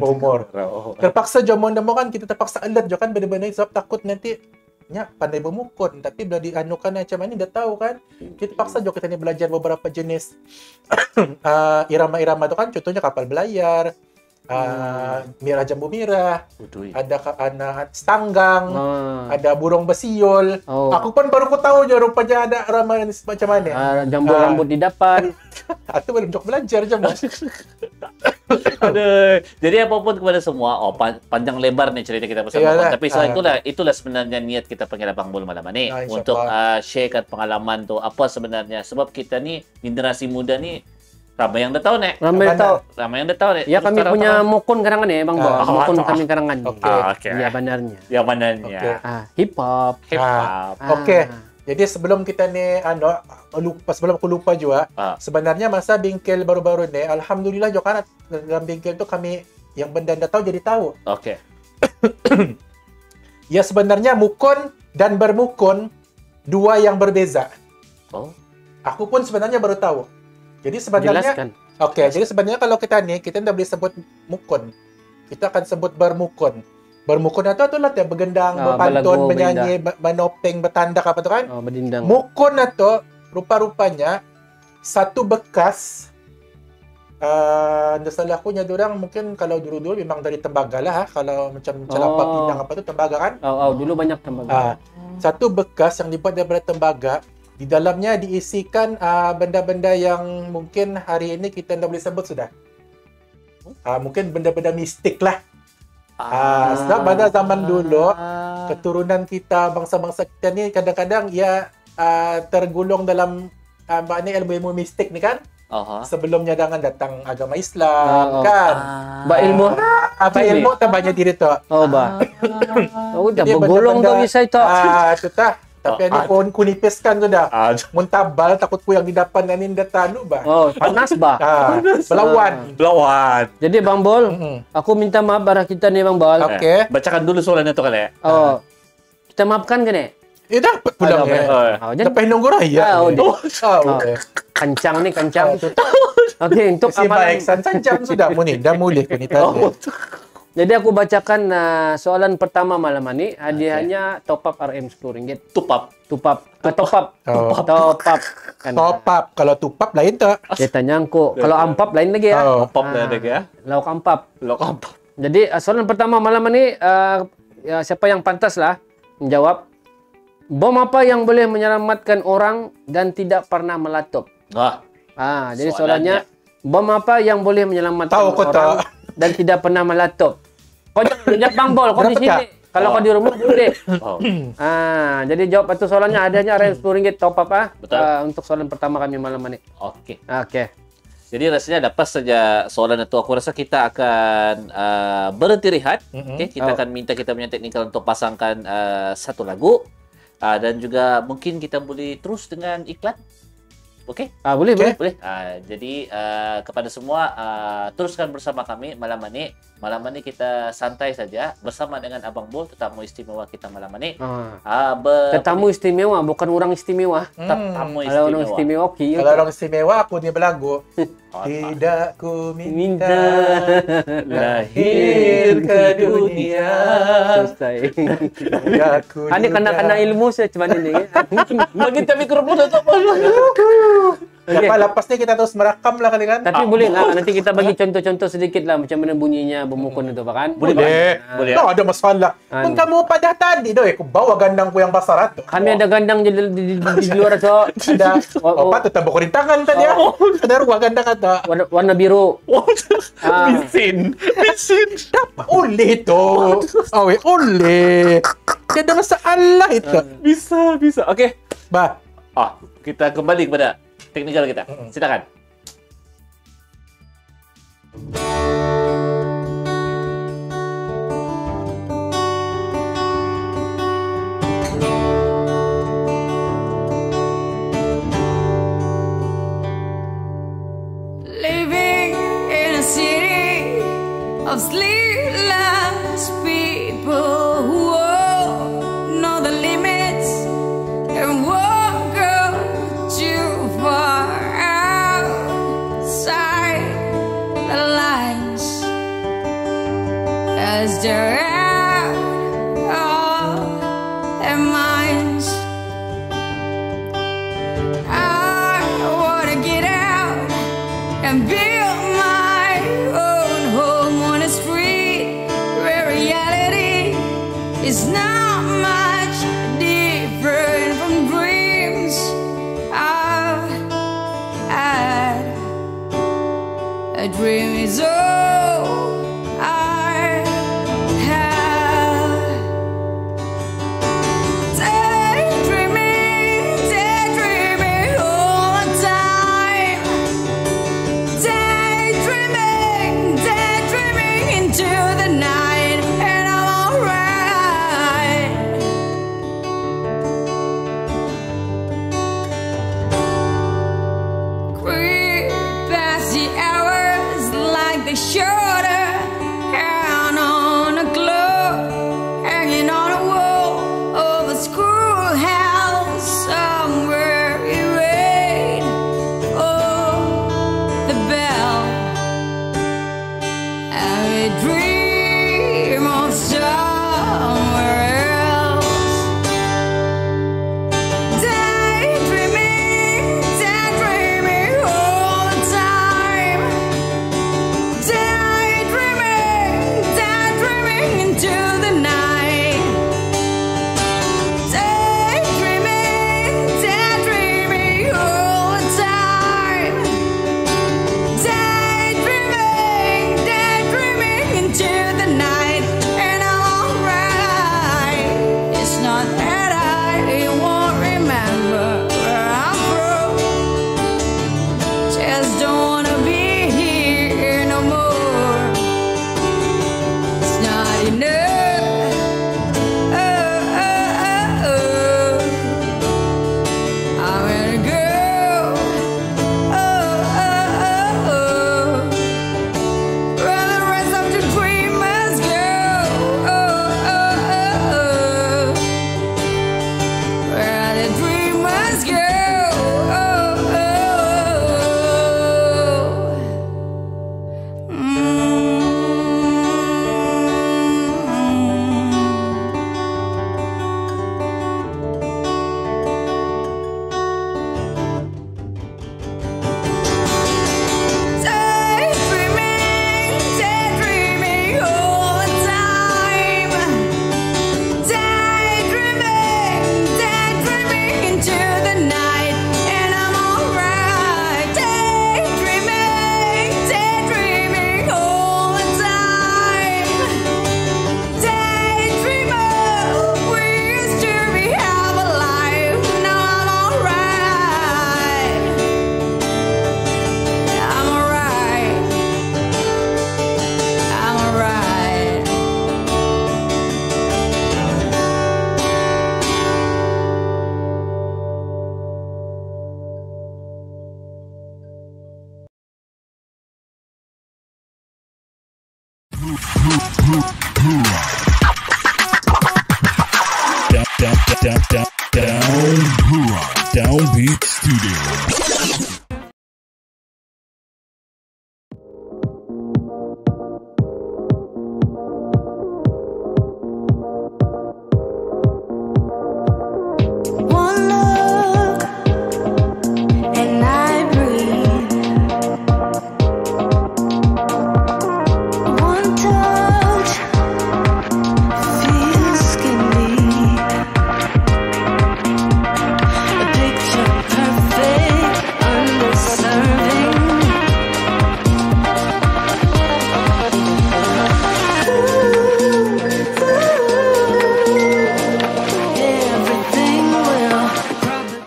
Berumur. Terpaksa jomon demo kan kita terpaksa alert jo kan benda-benda ni sebab takut nanti pandai bermukun tapi bila dianukan macam ni dah tahu kan kita paksa juga kita ni belajar beberapa jenis irama-irama tu kan contohnya kapal belayar, mirah jambu mirah, ada stanggang, ada burung besiul. Aku pun baru tahu je rupanya ada irama macam mana. Jambu rambut didapat. Atau belum jok belajar je mas. Aduh. Jadi apapun kepada semua, panjang lebar nih cerita kita bersama. Tapi itulah sebenarnya niat kita panggil Abang Bul malam ni untuk sharekan pengalaman tu apa sebenarnya sebab kita ni generasi muda ni ramai yang dah tahu nih. Ramai yang dah tahu nih. Ya kami punya mukun karangan ya Bang Bol. Mukun kami karangan. Okey. Ya benarnya. Ya benarnya. Hip hop. Okey. Jadi sebelum kita ni sebelum aku lupa juga sebenarnya masa bingkel baru-baru ni alhamdulillah juga kan dalam bingkel tu kami yang benda anda tahu jadi tahu. Okey. Ya sebenarnya mukun dan bermukun dua yang berbeza. Aku pun sebenarnya baru tahu. Jadi sebenarnya jelaskan. Jadi sebenarnya kalau kita tidak boleh sebut mukun. Kita akan sebut bermukun. Bermukun itu itulah ya bergendang, berpantun, menyanyi, menopeng, bertandak apa tu kan? Berdindang. Mukun itu rupa-rupanya satu bekas salah aku nya orang mungkin kalau dulu-dulu memang dari tembaga lah. Kalau macam Celapa Pinang apa tu tembaga kan? Dulu banyak tembaga. Satu bekas yang dibuat daripada tembaga, di dalamnya diisikan benda-benda yang mungkin hari ini kita tidak boleh sebut sudah. Mungkin benda-benda mistik lah. Sebab pada zaman dulu, keturunan kita, bangsa-bangsa kita ni kadang-kadang ia tergolong dalam ilmu-ilmu mistik ni kan. Sebelumnya jangan datang agama Islam kan. Ilmu tambahnya diri tu. Dah bergolong tu bisa itu. Itu tah. Tapi ini pohon kunipiskan tu dah. Muntabal takut ku yang di depan ni data anu bah. Panas bah. Belawan. Jadi Bang Bol, aku minta maaf barah kita ni Bang Bol. Okey. Bacakan dulu soalannya tu kali. Kita maafkan ke ni? Dapat pulang Dapat nunggu raya. Kancang ni, kancang. Okey, untuk amalan jam sudah muni, dah mulai ku ni tadi. Jadi aku bacakan soalan pertama malam ni. Hadiahnya top up RM RM10. Top up. Top up. Kalau top up lain tak? Dia tanya aku. Kalau ampap lain lagi ya. Ampap lain lagi ya. Lauk ampap. Jadi soalan pertama malam ni siapa yang pantas lah menjawab. Bom apa yang boleh menyelamatkan orang dan tidak pernah meletup? Jadi soalannya, bom apa yang boleh menyelamatkan orang dan tidak pernah meletup? Kau jangan Bang Bol, kau di sini. Kalau kau di rumah boleh. Jadi jawab itu soalannya, adanya RM10 top up untuk soalan pertama kami malam ini. Okey. Jadi rasanya dapat saja soalan itu. Aku rasa kita akan berhenti rehat. Kita akan minta kita punya teknikal untuk pasangkan satu lagu. Dan juga mungkin kita boleh terus dengan iklan. Okey? Boleh. Jadi kepada semua teruskan bersama kami malam ini. Malam ini kita santai saja bersama dengan Abang Bol, tetamu istimewa kita malam ini. Tetamu istimewa, bukan orang istimewa. Tetamu istimewa. Kalau orang istimewa, okey. Kalau orang istimewa, aku ni berlagu. Tidak ku minta lahir ke dunia. Selesai. Ini kena ilmu saya macam ni. Bagi kita mikrofon atau apa? Lepas ni kita terus merakam lah kali kan. Tapi boleh lah. Nanti kita bagi contoh-contoh sedikit lah macam mana bunyinya bermukun itu kan. Boleh. Tak ada masalah. Kan kamu pada tadi doh, aku bawa gandang ku yang besar tu. Kami ada gandang di luar tu. Ada. Apa tu tambah kurintangan tadi ya? Ada ruang gandang ada. Warna biru. Mesin. Dapat oleh tu. Oleh. Dia ada masalah itu. Bisa. Okey. Kita kembali kepada teknikal kita. Silakan. Living in a city of sleepless people who know the limits and won't go too far outside the lines as they're out of their minds. I wanna get out and build my own home on a street where reality is not much different from dreams I've had. A dream is all I have. Daydreaming all the time. Daydreaming into the night, and I'm alright. Creep past the hours like they show Downbeat Studio. One look and I breathe. One touch feels skin deep. A picture perfect, undeserving. Everything will probably.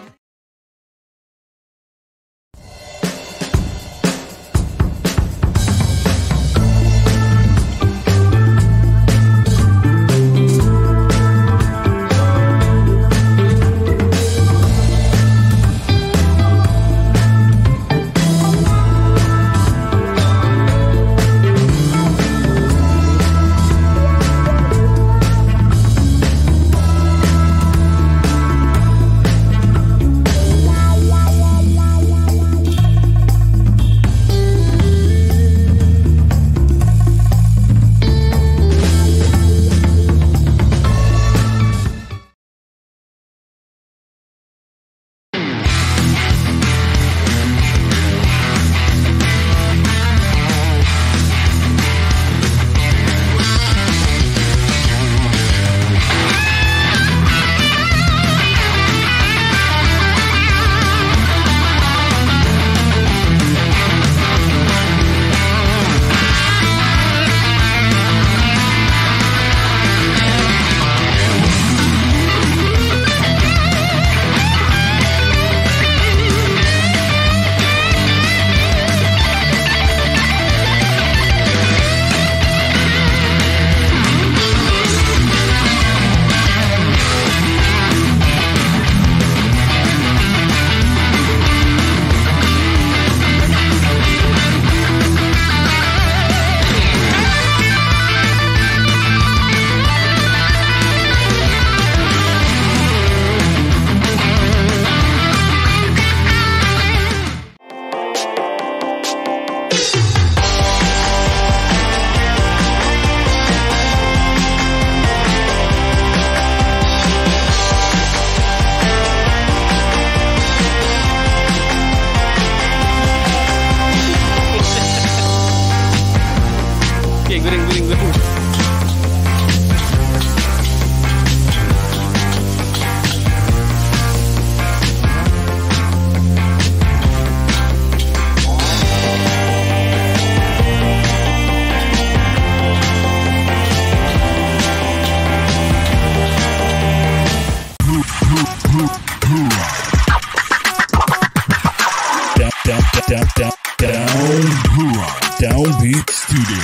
Downbeat Studio.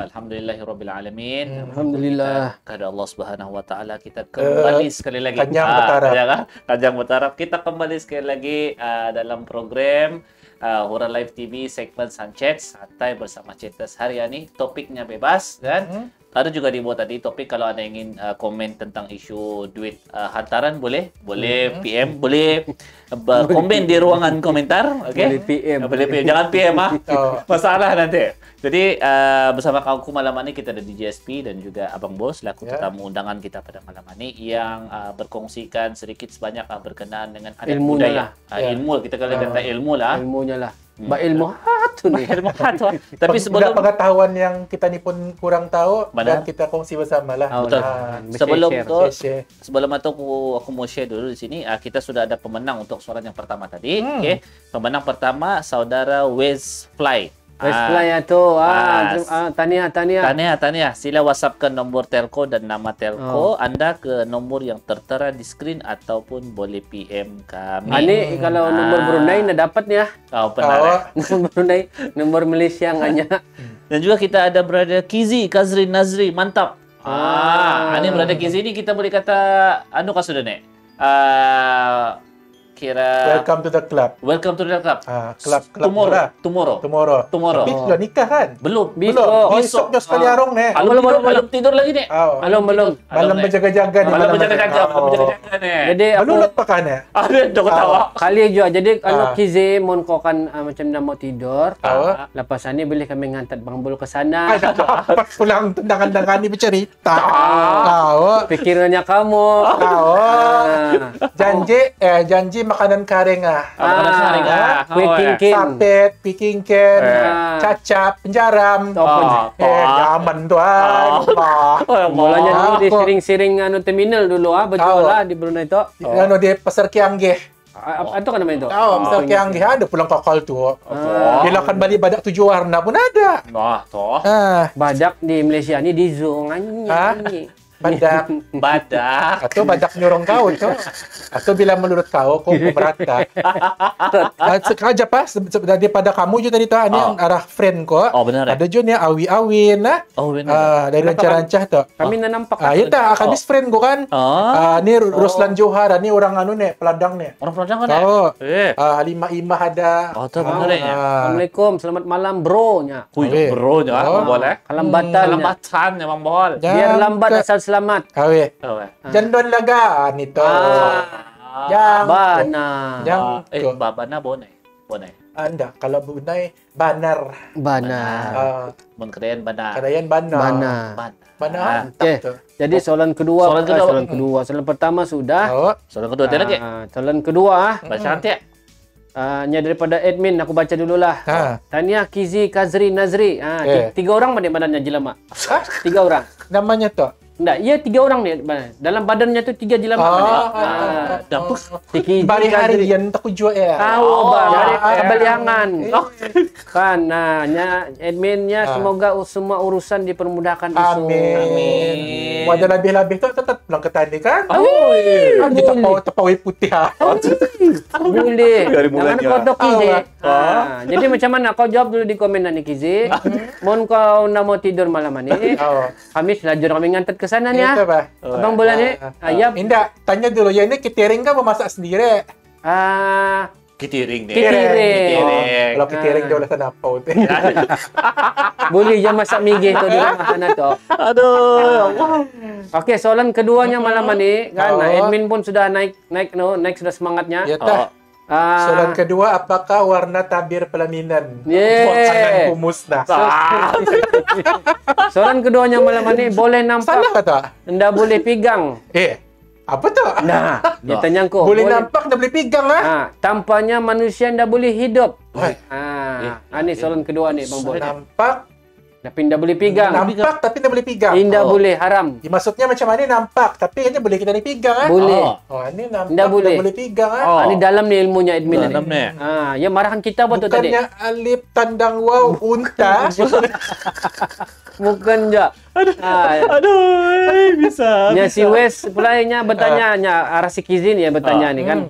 Alhamdulillahirabbil alamin. Alhamdulillah. Kepada Allah Subhanahu wa taala kita kembali sekali lagi. Kanjang Bertaraf. Kanjang Bertaraf. Kita kembali sekali lagi dalam program Hura Live TV segmen Sanchez santai bersama Cetas Haryani. Topiknya bebas kan? Ada juga dibuat tadi topik kalau Anda ingin komen tentang isu duit hantaran boleh PM, boleh komen di ruangan komentar, okey? Boleh PM, jangan PM masalah nanti. Jadi bersama aku malam ini kita ada di GSP dan juga Abang Bos selaku tetamu undangan kita pada malam ini yang berkongsikan sedikit sebanyak berkenaan dengan adat Ilmu budaya. Ilmu kita kalau kata ilmu lah. Ilmunya lah. Ilmu hatu nih. Ilmu hatu. Tapi sebelum pengetahuan yang kita ni pun kurang tahu dan kita kongsi bersama lah. Betul. Sebelum tu, share. sebelum itu aku mau share dulu di sini. Kita sudah ada pemenang untuk suara yang pertama tadi. Okey. Pemenang pertama saudara Wes Fly. Best player tu. Tahniah. Tahniah. Sila WhatsAppkan nombor telco dan nama telco anda ke nombor yang tertera di skrin ataupun boleh PM kami. Ini kalau nombor Brunei nak dapat ya. Benar. Nombor Brunei, nombor Malaysia hanya. Dan juga kita ada brother Kizi, Kazri Nazri, mantap. Ini brother Kizi ni kita boleh kata kah sudah nek? Kira Welcome to the club. Club tomorrow. Tapi sudah nikah kan? Belum. Besok sekali arong nih. Belum tidur lagi nih. Belum. Malam berjaga-jaga nih. Malam berjaga-jaga nih. Jadi Belum pakai nih. Dah ketawa. kali juga. Jadi kalau Kizi mon kau kan macam dah mau tidur. Lepas ni boleh kami ngantat Bang Bul ke sana. Pas pulang tendangan-tendangan ni bercerita. Pikirannya kamu. Janji makanan karing Makanan karing Kuih kingkin. Sapet, pikingken, cacap, penjaram. Zaman tu Mulanya dulu di siring-siring terminal dulu berjual lah di Brunei tu. Di Pasar Kianggeh. Itu kan namanya itu? Pasar Kianggeh ada pulang kakal tu. Bila kan balik badak 7 warna pun ada. Badak di Malaysia ni di zoo nganyi. Badak. Atau badak nyorong kau tu. Atau bila menurut kau berata. Sengaja pas daripada kamu juga tadi tu ni yang arah friend ko. Benar. Ada juga ni awi-awin benar. dari rancah-rancah tu. Kami nak nampak. Ya tak, habis friend ko kan. Ni Ruslan Johar ni orang ni peladang ni. Orang peladang kan? Halimah Imah ada. Tu benar ya. Assalamualaikum, selamat malam bro-nya. Bro nya boleh. Kelambatan memang boleh. Biar lambat asal selamat. Jandon laga ni tu. Bana. Babana bonai. Anda kalau Brunei banar. Mun Kedayan banar. Banar. Okey. Jadi soalan kedua. Soalan pertama sudah. Soalan kedua ada lagi. Soalan kedua baca nanti. Daripada admin aku baca dululah. Tahniah Kizi, Kazri, Nazri. 3 orang badannya jelema. 3 orang. Namanya tu. Enggak, ia 3 orang ni. Dalam badannya tu 3 jelema. Dapus. Bari hari yang tak jual ya. Bari kebaliangan. Kan, adminnya semoga semua urusan dipermudahkan. Amin. Wadah lebih-lebih tu tetap pulang ke tadi kan? Kita tapawai putih. Boleh. Jangan kodok Kizi. Jadi macam mana? Kau jawab dulu di komen ni Kizi. Mohon kau nak mau tidur malam ni. Kami selajur kami ngantat ke sana ni Abang bola ni. Indah, tanya dulu ya ini catering kan memasak sendiri? Kitiring ni. Kalau kitiring dia boleh senapau tu. Boleh je masak migih tu di rumah sana tu. Aduh, Allah. Okey, soalan keduanya malam ni kan admin pun sudah naik sudah semangatnya. Ya tak. Soalan kedua, apakah warna tabir pelaminan? Makanan kumusnah. Soalan keduanya malam ni boleh nampak. Salah kata? Anda boleh pegang. Apa tu? Dia tanya aku. Boleh nampak, dah boleh pegang tampaknya manusia anda boleh hidup. Ini soalan kedua ni Bang Bol. Nampak tapi anda boleh pegang. Nampak tapi anda boleh pegang. Anda boleh haram. Maksudnya macam mana nampak tapi hanya boleh kita ni pegang Boleh. Ini nampak boleh pegang Ini dalam ni ilmunya admin dalam ni. Ya marahan kita apa tu tadi? Bukannya alif tandang waw unta. Bukan je. Bisa. Si Wes pulainya bertanya arah si Kizi ni bertanya ni kan.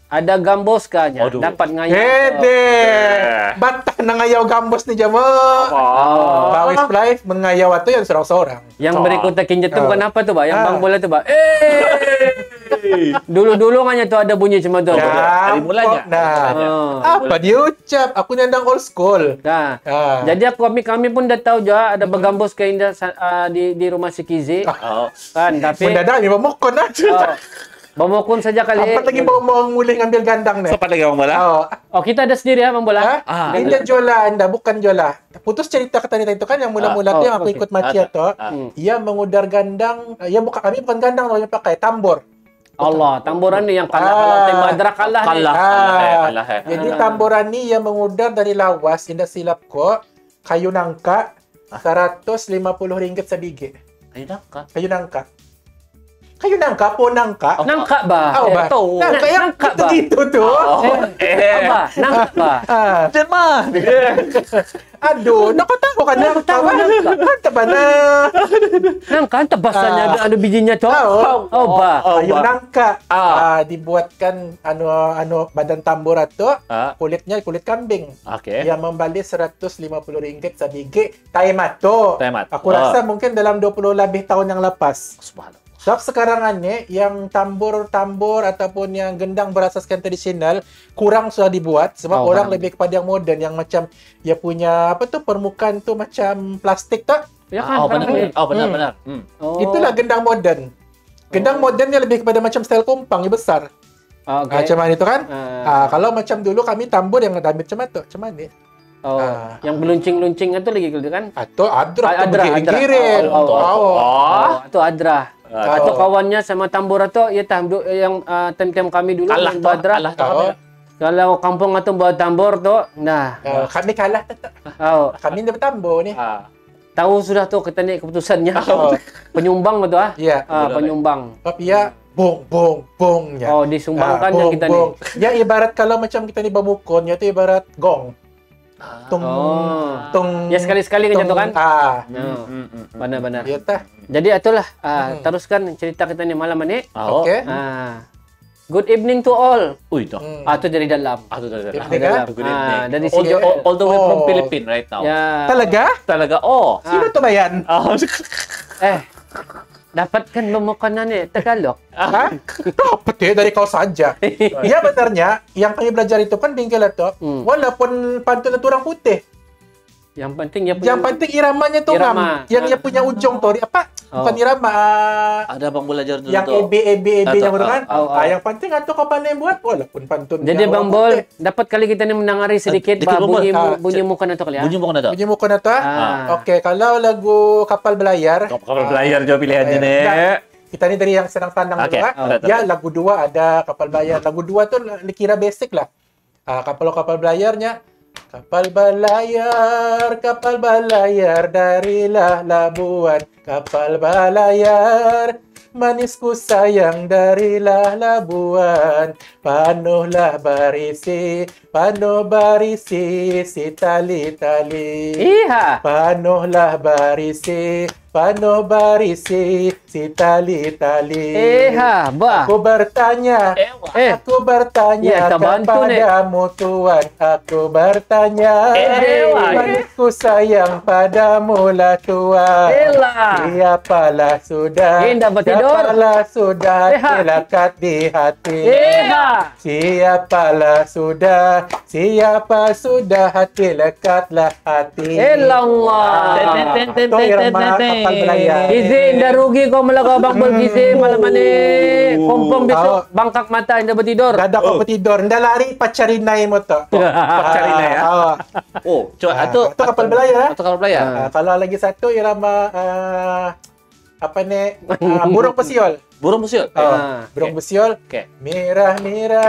Ada gambos kahnya dapat ngayau. Batah nangayau gambos ni jama. Bawis play mengayau tu yang seorang-seorang. Yang berikutnya kinjet tu bukan apa tu Yang Bang Bola tu Dulu-dulu hanya tu ada bunyi macam tu. Dari mulanya. Apa dia ucap? Aku nandang old school. Jadi kami pun dah tahu juga ada bergambos ke Indah di rumah si Kizi. Kan tapi mendadak ni memokon Bomokun saja kali. Apa lagi mau mulai ngambil gandang ni? Siapa lagi Bang Bola? Kita ada sendiri Bang Bola. Ini jualan anda, bukan jualan. Putus cerita kata itu kan yang mula-mula tu yang aku ikut Macia tu. Ia mengudar gandang, kami bukan gandang loh, yang pakai tambor. Allah, tamboran ni yang kalah Madrak kalah. Jadi tamboran ni yang mengudar dari lawas, indah silap ko, kayu nangka, RM150 sebiji. Kayu nangka. Kayu nangka. Kayu nangka, po nangka. Nangka ba? Oh, ba? tahu. Nangka yang Nangka ba? gitu tuh. Apa? Nangka ba? Ah, Diyan mah. aduh, nakatawa ka na. Nakatawa nangka. Kanta ba na? Nangka, tabasannya ada bijinya, Cok. Oh, ba? Yung nangka, Ah. dibuatkan badan tambur ato, Ah. kulitnya kulit kambing. Oke. Yang membali Rp150 sa bigi. Time ato. Time ato. Aku rasa mungkin dalam 20 lebih tahun yang lepas. Subhanallah. Sebab sekarang ini yang tambur-tambur ataupun yang gendang berasaskan tradisional kurang sudah dibuat sebab orang lebih kepada yang modern yang macam ya punya apa tuh permukaan tuh macam plastik tuh. Ya kan? Benar. Itulah gendang modern. Gendang modernnya lebih kepada macam style kumpang yang besar. Oke. Macam mana itu kan? Kalau macam dulu kami tambur yang ada macam itu, macam mana? Oh, yang beluncing-luncing itu lagi gitu kan? Atau adra, Adra. giring-giring. Atau adra. Atau kawannya sama tambur atau ya yang tem-tem kami dulu Kalah yang toh, badra. kalah toh. Kalau kampung atau bawa tambur tuh, nah, Kami kalah tetap. Kami dapat tambur ni. tahu sudah tuh kita nih keputusannya. Penyumbang gitu Iya. penyumbang. Sebab ya bong ya. Oh, disumbangkan yang kita nih. Ya ibarat kalau macam kita ni bermukon, ya itu ibarat gong. Tung, tung. Ya sekali-sekali kan jatuh kan? Benar-benar. Ya tah. Jadi itulah teruskan cerita kita nih malam ini. Oke. Good evening to all. Itu. Itu dari dalam. Itu dari dalam. Good evening. Good evening. Dari all, sini. all the way from Philippines right now. Ya. Talaga? Oh. Sino to ba yan? Dapatkan memukanan nih Tagalog. Hah? Dapat dari kau saja. Ya benarnya, yang kami belajar itu kan tinggal itu, walaupun pantun itu orang putih. Yang penting ya Yang penting iramanya tuh Irama. Yang dia punya ujung tuh, apa? Bukan irama. Ada Bang belajar dulu Yang tuh. EB yang itu kan. Oh. Yang penting itu kapan yang buat, walaupun pantun. Jadi Bang Bol, dapat kali kita nih menangari sedikit Dikit, Bang Bol. bunyi muka na to kali ya. Bunyi bukan ada. Bunyi muka na to? Oke, kalau lagu Kapal Belayar. Kapal belayar jawab pilihannya nih. Kita ini dari yang senang-senang dulu kan. Ya, lagu 2 ada Kapal Belayar. Lagu 2 tuh dikira basic lah. Kapal belayarnya. Kapal belayar darilah labuan. Kapal belayar, manisku sayang darilah labuan. Penuhlah barisi si tali-tali. Iya. Penuhlah barisi si tali-tali. Bah. Aku bertanya Ya, terbantu, Nek. kepadamu Tuhan. Aku bertanya, manisku sayang padamu lah Tuhan. Siapalah sudah, siapalah sudah lekat di hati. Siapa sudah hati lekatlah hati. Itu irama Kapal Belayar. Gizi, indah rugi kau melaga Bang Bol gizi malam ini. Kompong besok bangkak mata indah bertidur. Dadak kau tidur, nda lari pacarinay mo to. Pacarinay ya. Oh, coba itu Kapal Belayar. Atau kapal belayar. Kalau lagi satu irama apa nih? Burung Pesiol. Burung musiul. Burung Pesiol. Oke. Mirah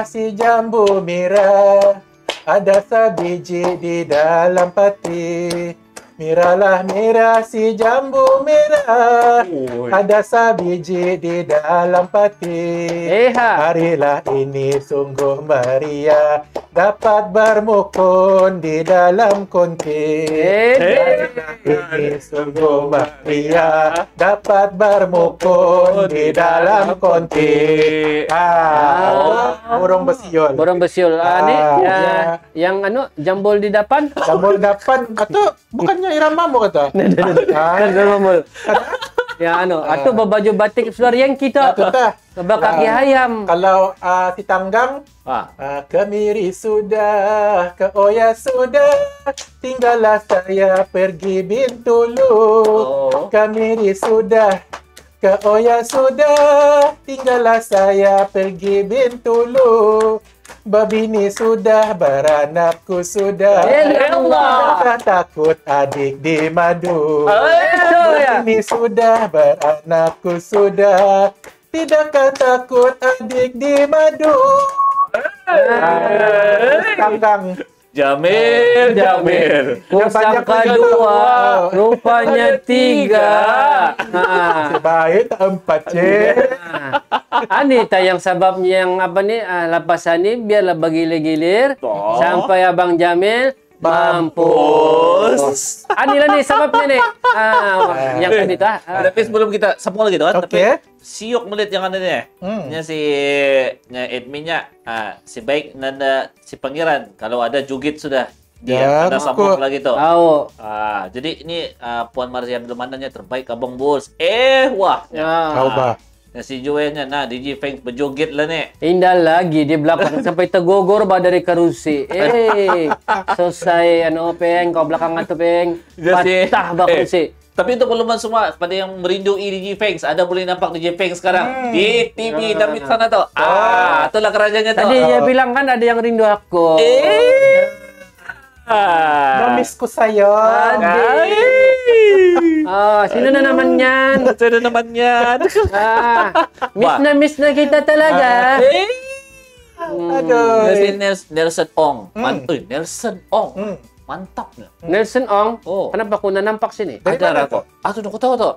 si jambu mirah, ada sabiji di dalam peti. Mirah si jambu mirah, ada sabiji di dalam peti. Harilah ini sungguh meriah, dapat bermukun di dalam kunti. Harilah ini sungguh meriah, dapat bermukun di dalam kunti. Burung Besiol. Burung besiul. Yang jambol di depan. Jambol depan atau bukannya irama mo kata? Kan jambol. Ya atau baju batik suara yang kita. Kaki ayam. Kalau si Tanggang, kemiri sudah, ke Oya sudah, tinggallah saya pergi Bintulu. Kemiri sudah, ke Oya sudah, tinggallah saya pergi Bintulu. Babini sudah, beranakku sudah. Jangan takut adik di madu. Babini sudah, beranakku sudah. Tidakkah takut adik di madu. Tanggang. Jamil. Kusangka banyak 2, rupanya 3. Sebaik tak 4, Cik. Ani tayang sebabnya yang apa nih lapasan ni biarlah bergilir-gilir sampai Abang Jamil mampus. Ani lah ni sebabnya ni. Yang tadi tah. Tapi sebelum kita sambung lagi tu kan, Okey. tapi siok melihat yang ada ni. Nya nya adminnya si baik nanda si pangeran kalau ada jugit sudah dia ada sambung lagi tu. Tahu. Jadi ini Puan Maria Abdul Manannya terbaik Abang Bulls. Wah. Tahu bah. Si Joelnya DJ Feng berjoget lah ni. Indah lagi di belakang sampai tergogor bah dari kerusi. Selesai peng kau belakang tu peng. Patah bah kerusi. Tapi untuk makluman semua pada yang merindui DJ Fangs, ada boleh nampak DJ Fangs sekarang di TV Damit sana tu. Itulah kerajaannya tu. Tadi dia bilang kan ada yang rindu aku. Nomisku saya. Sino na naman yan? Sino naman yan? Miss na kita talaga. Aduh. Nelson Ong. Nelson Ong. Mantap na. Nelson Ong? Kenapa ko nanampak sini? Ada ako. Ito na ko tahu to.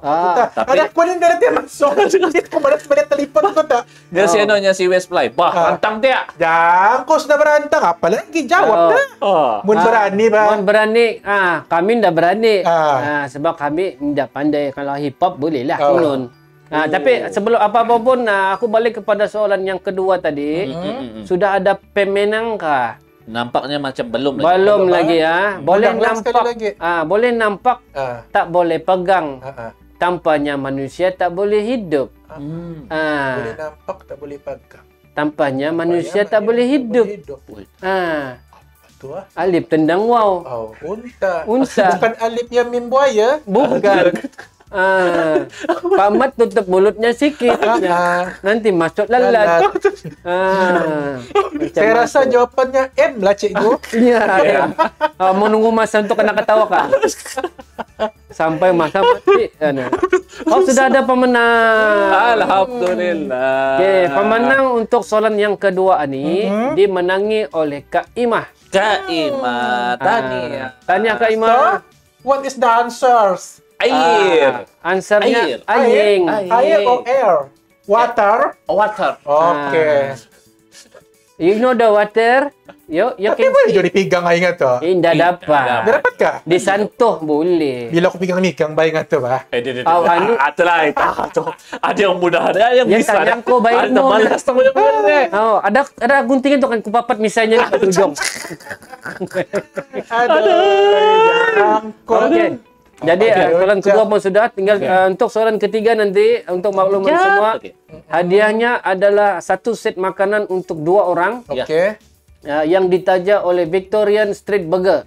Tapi anak ko din ganito yung masok. Hindi ko malat talipon ko ta. Dia si ano niya si Westfly. Pantang dia. Jangan ko sudah berantang. Apalagi jawab na. Mun berani ba? Mun berani. Kami ndak berani. Sebab kami ndak pandai. Kalau hip hop boleh lah turun. Tapi sebelum apa-apa pun aku balik kepada soalan yang kedua tadi. Sudah ada pemenang kah? Nampaknya macam belum lagi ya. Boleh nampak. Boleh nampak, tak boleh pegang. Tanpanya manusia tak boleh hidup. Boleh nampak tak boleh pegang. Tanpanya manusia tak boleh hidup. Alip tendang wow. Unta. Bukan alip yang mimbuaya. Bukan. Pak Mat tutup mulutnya sikit. Nanti masuk lalat. Saya rasa jawapannya M lah, cikgu. Iya. Mau nunggu masa untuk kena ketawa kah? Sampai masa mati. Sudah ada pemenang. Alhamdulillah. Pemenang untuk soalan yang kedua ini dimenangi oleh Kak Imah. Tanya Kak Imah. What is the answers? Air. Answernya air. Air or air? Water? Water. Okay. You know the water? You Tapi boleh jadi pigang ay nga to. Indah dapat. Dapat ka? Disantuh boleh. Bila ko pigang-migang bay nga to ba? Itulah itu. Ada yang mudah, ada yang bisa. Tanya ko baik mo. Ada gunting itu kan kupapat misalnya di ujung. Oke. Jadi soalan kedua pun sudah, tinggal untuk soalan ketiga nanti untuk makluman semua. Hadiahnya adalah satu set makanan untuk 2 orang. Oke. Yang ditaja oleh Victorian Street Burger.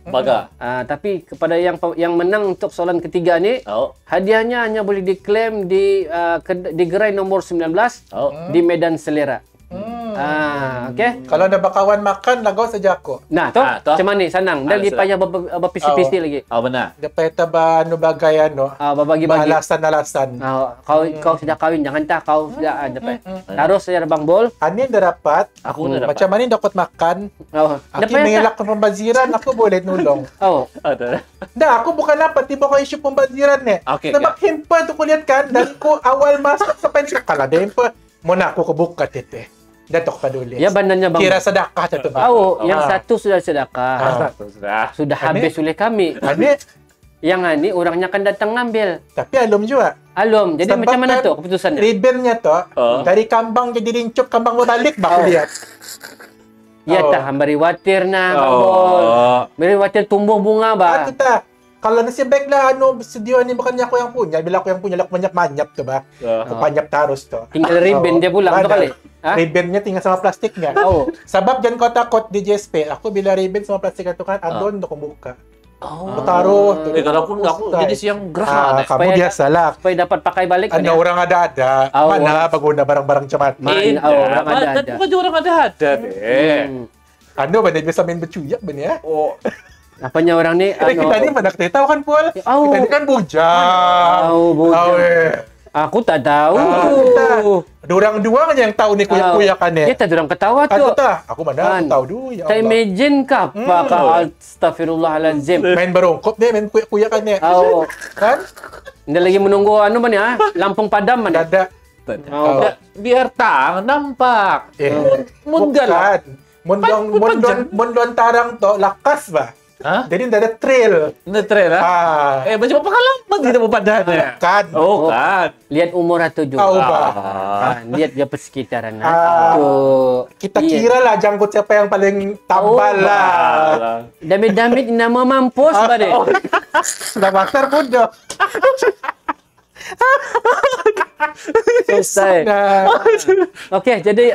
Tapi kepada yang menang untuk soalan ketiga ni, hadiahnya hanya boleh diklaim di gerai nomor 19 di Medan Selera. Okey. Kalau ada bakawan makan, lagaw saja ako. Nah, macam mana ni? Sanang. Dan dia payah berpisi-pisi lagi. Benar. Dia payah ba bagay babagi-bagi. Alasan-alasan. Kau sudah kahwin, jangan tak kau sudah dapat. Taruh saja Bang Bol. Ani dah dapat. Aku dah dapat. Macam mana dapat makan? Aku mengelak pembaziran, aku boleh nulong. Ada. Dah, aku bukan dapat tiba ko isu pembaziran ni. Sebab himpa tu kulihat kan, dari ko awal masuk sampai sekarang ada himpa. Muna aku kebuka tete. Datuk padulis. Ya bandanya Bang. Kira sedekah tu Bang. Yang satu sudah sedekah. Sudah habis oleh kami. Yang ini orangnya akan datang ngambil. Tapi alum juga. Alum. Jadi macam mana tu keputusannya? Ribbonnya tu dari kambang jadi rincuk, kambang berbalik Bang lihat. Ya tak, beri watir na Bang Bol. Beri watir tumbuh bunga ba. Itu tak. Kalau nasi baik lah studio ni bukannya aku yang punya. Bila aku yang punya, aku manyap tu ba. Aku panyap terus tu. Tinggal ribbon dia pulang tu kali. Ribbonnya tinggal sama plastiknya. Sebab jangan kau takut di JSP. Aku bila ribbon sama plastik itu kan adon untuk membuka. Aku taruh. Kalau aku jadi siang gerah. Kamu biasalah. Supaya dapat pakai balik. Ada orang ada. Mana baguna barang-barang cemat. Ada. Bukan orang ada deh. Ba dia biasa main bercuyak ben ya? Apanya orang ni? Kita ni pada kita tahu kan Pul. Kita ni kan bujang. Aku tak tahu. Dorang dua aja yang tahu nih kuyak-kuyakannya. Ya, tak dorang ketawa tu. Aku mana aku tahu dulu ya Tak Allah. imagine kah apa astagfirullahalazim. Main berongkop dia, main kuyak-kuyakannya. Oh, Kan? dia lagi menunggu anu mana Lampung padam mana? Dada. Oh. Biar tang nampak. Mundan. Mundon tarang to lakas ba. Hah? Jadi tidak ada trail. Netre lah. Macam apa kalaman kita padannya? Kan. Oh, kan. Lihat umur atau juga. Tahu ba. Lihat dia persekitaran. Kita kira lah jangkut siapa yang paling tambal lah. Damit-damit nama mampus ba deh. Sudah bakar pun dah. Selesai. Okey, jadi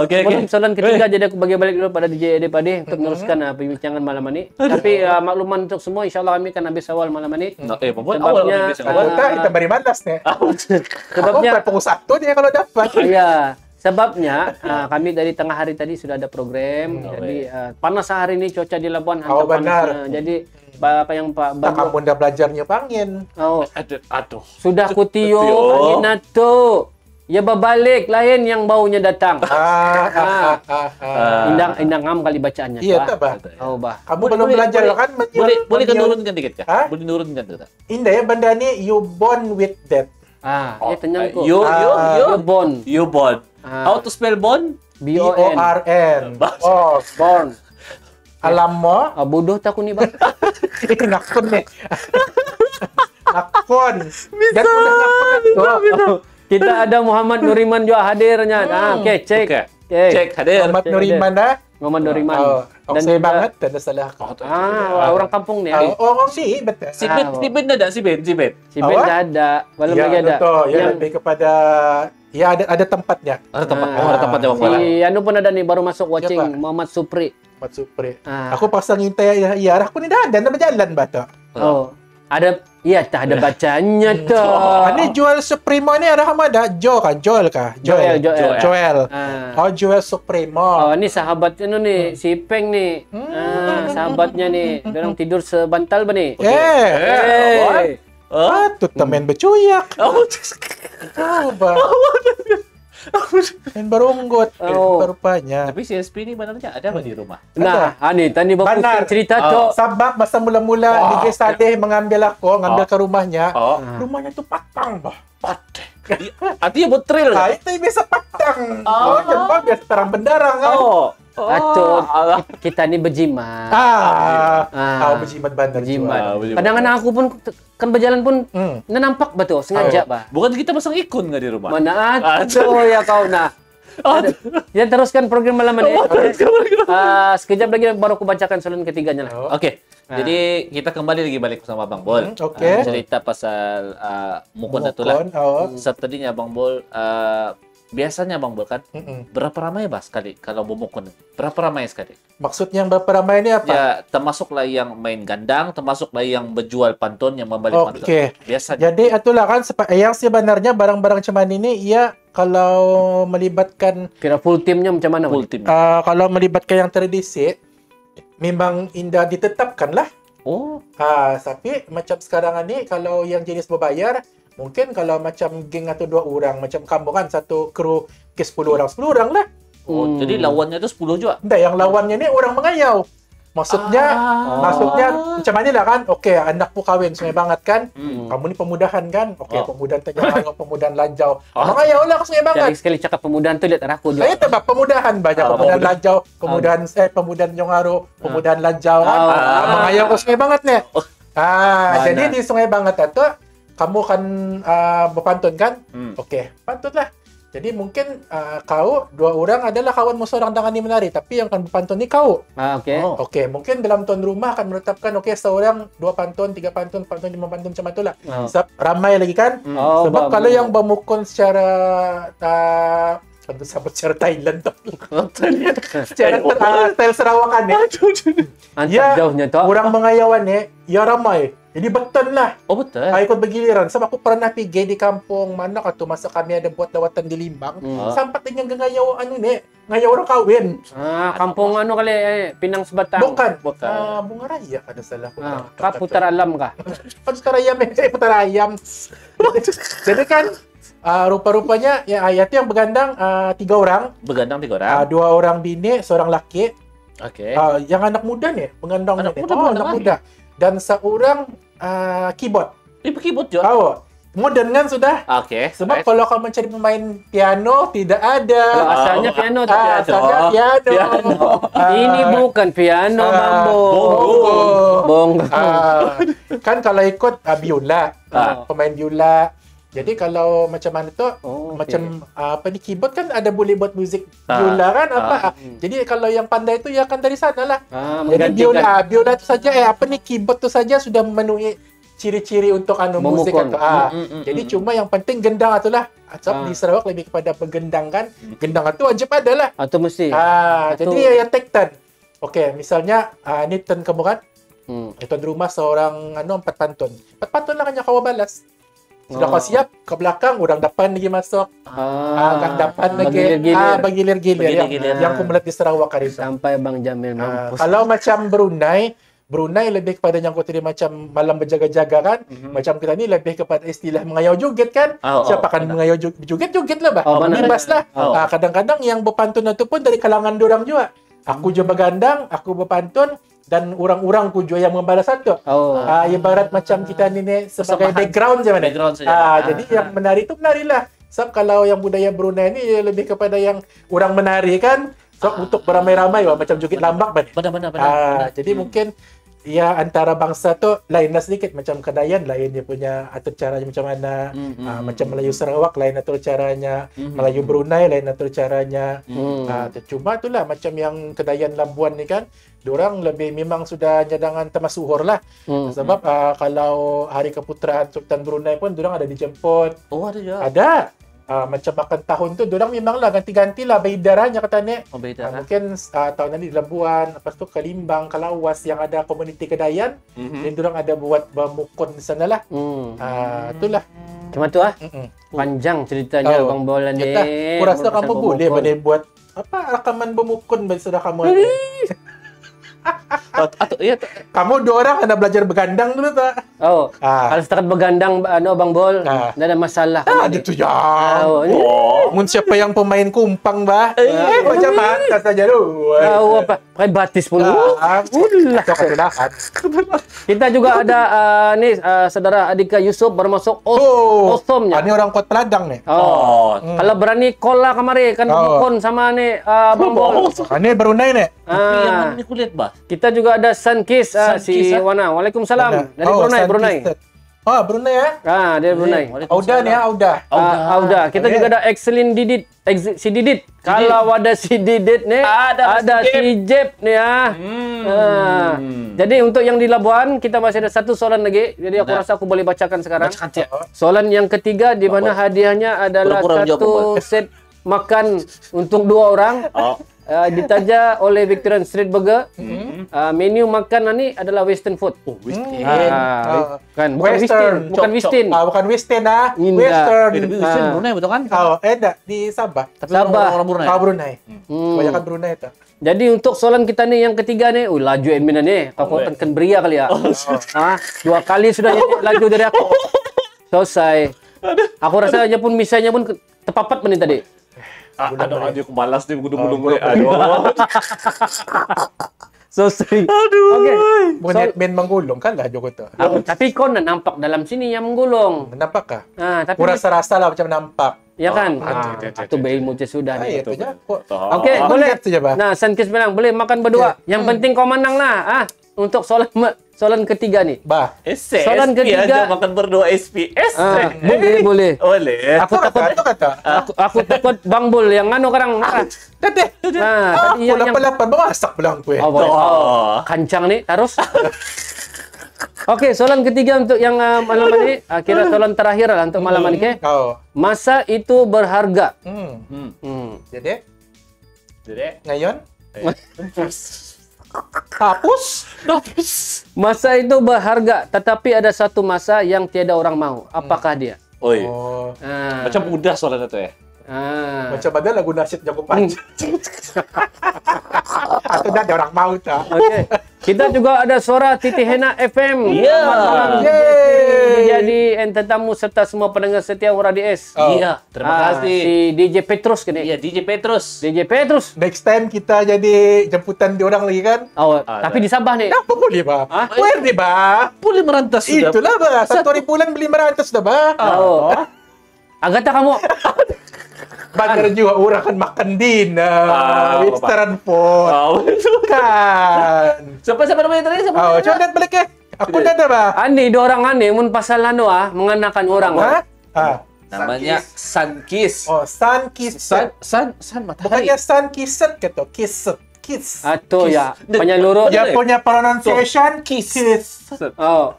Okey. soalan ketiga jadi aku bagi balik dulu pada DJ Ade Pade untuk meneruskan perbincangan malam ini. Tapi makluman untuk semua, insyaallah kami akan habis awal malam ini. Sebabnya Kita beri malas nih. Sebabnya Aku pukul 1 dia kalau dapat. Iya. Sebabnya kami dari tengah hari tadi sudah ada program. Jadi panas hari ini cuaca di Labuan Oh, benar. panas. Jadi apa yang Pak Kamu udah belajar nyup angin. Oh, Aduh. sudah kutio angin nato. Ya berbalik lain yang baunya datang. Indang ngam kali bacaannya. Iya tak bah. Oh bah. Kamu belum belajar kan? Boleh kan turunkan dikit kah? Boleh turunkan tu tak? Indah ya benda ni you born with that. Ya tanyang ko. You born. You born. How to spell born? B-O-N. B-O-R-N. Oh, Born. alam mo? Bodoh tak aku ni bang. Nakon nih. Nakon. Dan udah nakon. Kita ada Muhammad Nuriman juga hadirnya. Okey, cek. Cek hadir. Muhammad Nuriman dah. Muhammad Nuriman. Dan saya banget, tidak salah. Orang kampung ni. Oh, si betul. Si Ben ada, si Ben. Si Ben dah ada. Belum lagi ada. Betul. Ya, lebih kepada ya ada tempatnya. Ada tempatnya Si anu pun ada nih baru masuk watching. Siapa? Muhammad Supri. Mat Supri. Aku pasang intai ya aku ni dah ada berjalan bata. Oh. Ada tak ada bacanya tu. Ini jual Supremo ni ada hamada Joel kah? Joel. Oh, Joel Supremo. Oh, ni sahabat anu ni, si Peng ni. Sahabatnya ni. Dorang tidur sebantal ba ni? Patut temen bercuyak. Coba. Main berunggut. Rupanya. Tapi CSP ni benarnya ada apa di rumah? Nah, ni tadi bapak cerita tu. Sebab masa mula-mula DJ Saleh ngambil ke rumahnya. Rumahnya tu patang bah. Artinya betril. Itu biasa patang. Jempol biasa terang benderang kan. Kita ni berjimat. Berjimat bandar. Kadang-kadang aku pun kan berjalan pun nampak betul sengaja bah. Bukan kita pasang ikon nggak di rumah? Mana ya kau nah. Ya teruskan program malam ini. Sekejap lagi baru aku bacakan soalan ketiganya lah. Oke. Jadi kita kembali lagi balik sama Bang Bol. Cerita pasal mukon itu lah. Tadinya Bang Bol biasanya Bang Bol kan berapa ramai bah sekali kalau memukon? Berapa ramai sekali? Maksudnya yang berapa ramai ini apa? Ya, termasuklah yang main gandang, termasuklah yang berjual pantun, yang membeli pantun. Biasanya. Jadi itulah kan yang sebenarnya barang-barang cuman ini ia kalau melibatkan kira full timnya macam mana? Full tim. Kalau melibatkan yang tradisi memang indah ditetapkan lah. Tapi macam sekarang ini kalau yang jenis berbayar mungkin kalau macam geng atau 2 orang macam kamu kan satu kru ke 10 orang lah. Jadi lawannya itu 10 juga. Enggak, yang lawannya ini orang mengayau. Maksudnya macam mana lah kan? Okey, anakku kawin sungai banget kan? Kamu ni pemudahan kan? Okey, pemudahan terjangkau, pemudahan lanjau. Mengayau lah sungai banget. Jadi sekali cakap pemudahan tu lihat aku juga. Itu bah pemudahan banyak pemudahan lanjau, pemudahan Jongaro, pemudahan lanjau kan? Mengayau ke sungai banget nih. Jadi di sungai banget itu kamu kan berpantun kan? Okey, pantun lah. Jadi mungkin kau 2 orang adalah kawan seorang dengan ni menari, tapi yang akan berpantun ni kau. Okey, mungkin dalam tuan rumah akan menetapkan seorang 2 pantun, 3 pantun, 4 pantun, 5 pantun macam itulah. Sebab ramai lagi kan? Sebab kalau yang bermukon secara Sabot secara Thailand to. Secara style Sarawakan Antap Ya, jauhnya to. orang mengayawan ya ramai. Jadi betul lah. Oh betul. Ikut bergiliran. Sama aku pernah pergi di kampung mana ka tu masa kami ada buat lawatan di Limbang. Sampai dengan ngayaw ngayaw orang kawin. Kampung ano kali Pinang Sebatang. Bukan. Bunga Raya kada salah ko. Kaputar alam ka. Putar ayam putar ayam. Jadi kan rupa-rupanya ya ayat yang bergandang 3 orang. Bergandang 3 orang. 2 orang bini, seorang laki. Oke. Yang anak muda nih, pengandang Anak nih. muda, Anak muda. Dan seorang keyboard. Ini keyboard juga. Modern kan sudah. Oke. Sebab kalau kamu mencari pemain piano tidak ada. Kalau asalnya piano tuh. Asalnya piano. Ini bukan piano, Bambo. Bongo. Kan kalau ikut biola, pemain biola. Jadi kalau macam mana tu, macam apa ni keyboard kan ada boleh buat muzik biola kan apa. Jadi kalau yang pandai tu ya kan dari sana lah. Jadi biola tu saja apa ni keyboard tu saja sudah memenuhi ciri-ciri untuk musik kan. Jadi cuma yang penting gendang itulah. Sebab di Sarawak lebih kepada bergendang kan. Gendang itu wajib ada lah. Atau mesti. Jadi yang take turn. Okey, misalnya ni turn kamu kan. Tuan rumah seorang 4 pantun. 4 pantun lah kan yang kau balas. Sudah kau siap, ke belakang, orang depan lagi masuk. Kat depan lagi. Bergilir-gilir. Yang kumulat di Sarawak hari itu. Sampai Bang Jamil mampus. Kalau macam Brunei lebih kepada yang kau tadi macam malam berjaga-jaga kan. Macam kita ni lebih kepada istilah mengayau joget kan. Siapa kan mengayau joget lah bah. Bebas lah. Kadang-kadang yang berpantun itu pun dari kalangan dorang juga. Aku juga bergandang, aku berpantun. Dan orang-orang ku juga yang membalas satu. Ibarat macam kita ni sebagai background je mana. Jadi yang menari tu menarilah. Sebab kalau yang budaya Brunei ni lebih kepada yang orang menari kan. Sebab untuk beramai-ramai macam joget lambak kan. Benar. Jadi mungkin ya antara bangsa tu lainlah sedikit. Macam Kedayan lain dia punya atur caranya macam mana. Macam Melayu Sarawak lain atur caranya. Melayu Brunei lain atur caranya. Cuma itulah macam yang Kedayan Labuan ni kan. Diorang lebih memang sudah nyadangan termasuhur lah. Sebab kalau hari keputeraan Sultan Brunei pun diorang ada dijemput. Oh ada juga. Ada. Macam makan tahun tu diorang memanglah ganti-ganti lah bayi darahnya katanya. Mungkin tahun ini di Labuan, lepas tu ke Limbang, ke Lawas yang ada komuniti Kedayan. Dan diorang ada buat bermukun di sana lah. Itulah. Cuma tu panjang ceritanya Bang Bola ni. Aku rasa kamu boleh buat rakaman bermukun sudah kamu ada. Kamu 2 orang ada belajar bergandang dulu tak? Kalau setakat bergandang Bang Bol, tidak ada masalah. Ada tu ya. Mun siapa yang pemain kumpang bah? Macam mana saja dulu. Apa? Pakai batis pun. Kita juga ada saudara Adika Yusuf baru masuk osomnya. Ini orang kuat peladang nih. Kalau berani call lah kemari kan bukon sama nih Bang Bol. Ini Brunei nih. Tapi yang mana ni kulit bah? Kita juga ada Sunkis si Wana. Waalaikumsalam. Dari Brunei. Brunei ya? Dari Brunei. Auda nih ya, Auda. Kita juga ada Excellent Didit. Si Didit. Kalau ada si Didit nih, ada si Jeb nih ya. Jadi untuk yang di Labuan, kita masih ada 1 soalan lagi. Jadi aku rasa aku boleh bacakan sekarang. Soalan yang ketiga di mana hadiahnya adalah 1 set makan untuk 2 orang. Ditaja oleh Victorian Street Burger. Menu makanan ni adalah Western food. Kan bukan Western. Bukan Western Western Brunei betul kan? Di Sabah. Sabah. Orang Brunei. Brunei. Kebanyakan Brunei itu. Jadi untuk soalan kita ni yang ketiga ni, laju admin ni. Kau kan beria kali ya. 2 kali sudah laju dari aku. Selesai. Aku rasa aja pun misalnya pun terpapat menit tadi. Aduh, aku malas nih gudung-gudung gue. Aduh. Selesai. Okey. Main menggulung kan lah Joko tu. Tapi kau nampak dalam sini yang menggulung. Nampak kah? Tapi rasa-rasa lah macam nampak. Ya kan? Itu berilmu sudah ni. Itu je. Okey, boleh. Nah, Sunkis bilang boleh makan berdua. Yang penting kau menang lah. Untuk soalan ketiga nih. Soalan ketiga aja makan berdua SPS. Boleh. Aku takut Bang Bul yang karang. Tadi yang 88 masak belang kue. Kancang nih terus. Oke, soalan ketiga untuk yang malam ini. Kira soalan terakhir lah untuk malam ini. Okay? Oh. Masa itu berharga. Jadi Jadi, ngayon? Hapus? Masa itu berharga, tetapi ada satu masa yang tiada orang mau. Apakah dia? oi. Oh. Macam mudah soalan itu ya. Macam ada lagu nasyid jago panjang. Atau ada orang mau tak? Oke. Kita juga ada suara Titi Hena FM. Iya. Selamat malam. Yeay. Jadi tetamu serta semua pendengar setia Waradi S. Iya, terima kasih. Si DJ Petrus kini. Iya, DJ Petrus. DJ Petrus. Next time kita jadi jemputan di orang lagi kan? Oh, tapi di Sabah nih. Apa boleh ba? Hah? Where di ba? Boleh merantas sudah. Itulah ba. 1 bulan beli 500 dah ba? Oh. Agatha kamu. Bagar juga orang kan makan dinner, restoran food, kan. Siapa namanya tadi? Oh, coba lihat balik ya. Aku dah ada ba? Ani, dua orang ani mun pasal menganakan orang. Hah? Namanya Sunkiss. Oh, sun kiss. Sun matahari. Bukannya sun kisset gitu, kisset. Kiss. Atau ya, penyeluruh. Dia punya pronunciation kiss. Oh.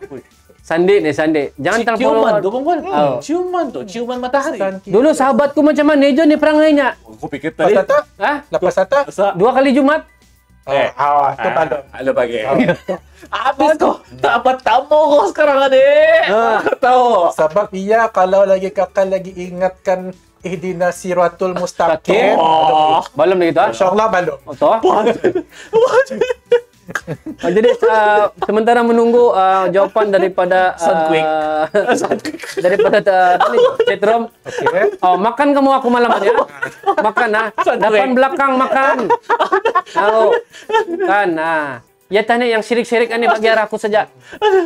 Sandi nih, Sandi. Jangan ciuman tuh, terlalu. Bang. Ciuman tuh, ciuman matahari. Sun kiss. Dulu sahabatku macam mana nih perangainya? Aku pikir Lepas tadi. satu? Hah? Lepas satu? 2 kali Jumat? Itu baru. Ada pagi. Habis kok. Tak apa tamu kok sekarang adik. Tahu. Sebab iya kalau lagi kakak lagi ingatkan ihdina siratul mustaqim. Belum nih kita. Insyaallah belum. Oh, toh? Jadi sementara menunggu jawapan daripada daripada tadi Cetrom. Okey. Oh, makan kamu aku malam ya. Makan depan belakang makan. Oh, kan ya tanya yang syirik-syirik ini bagi arah aku saja.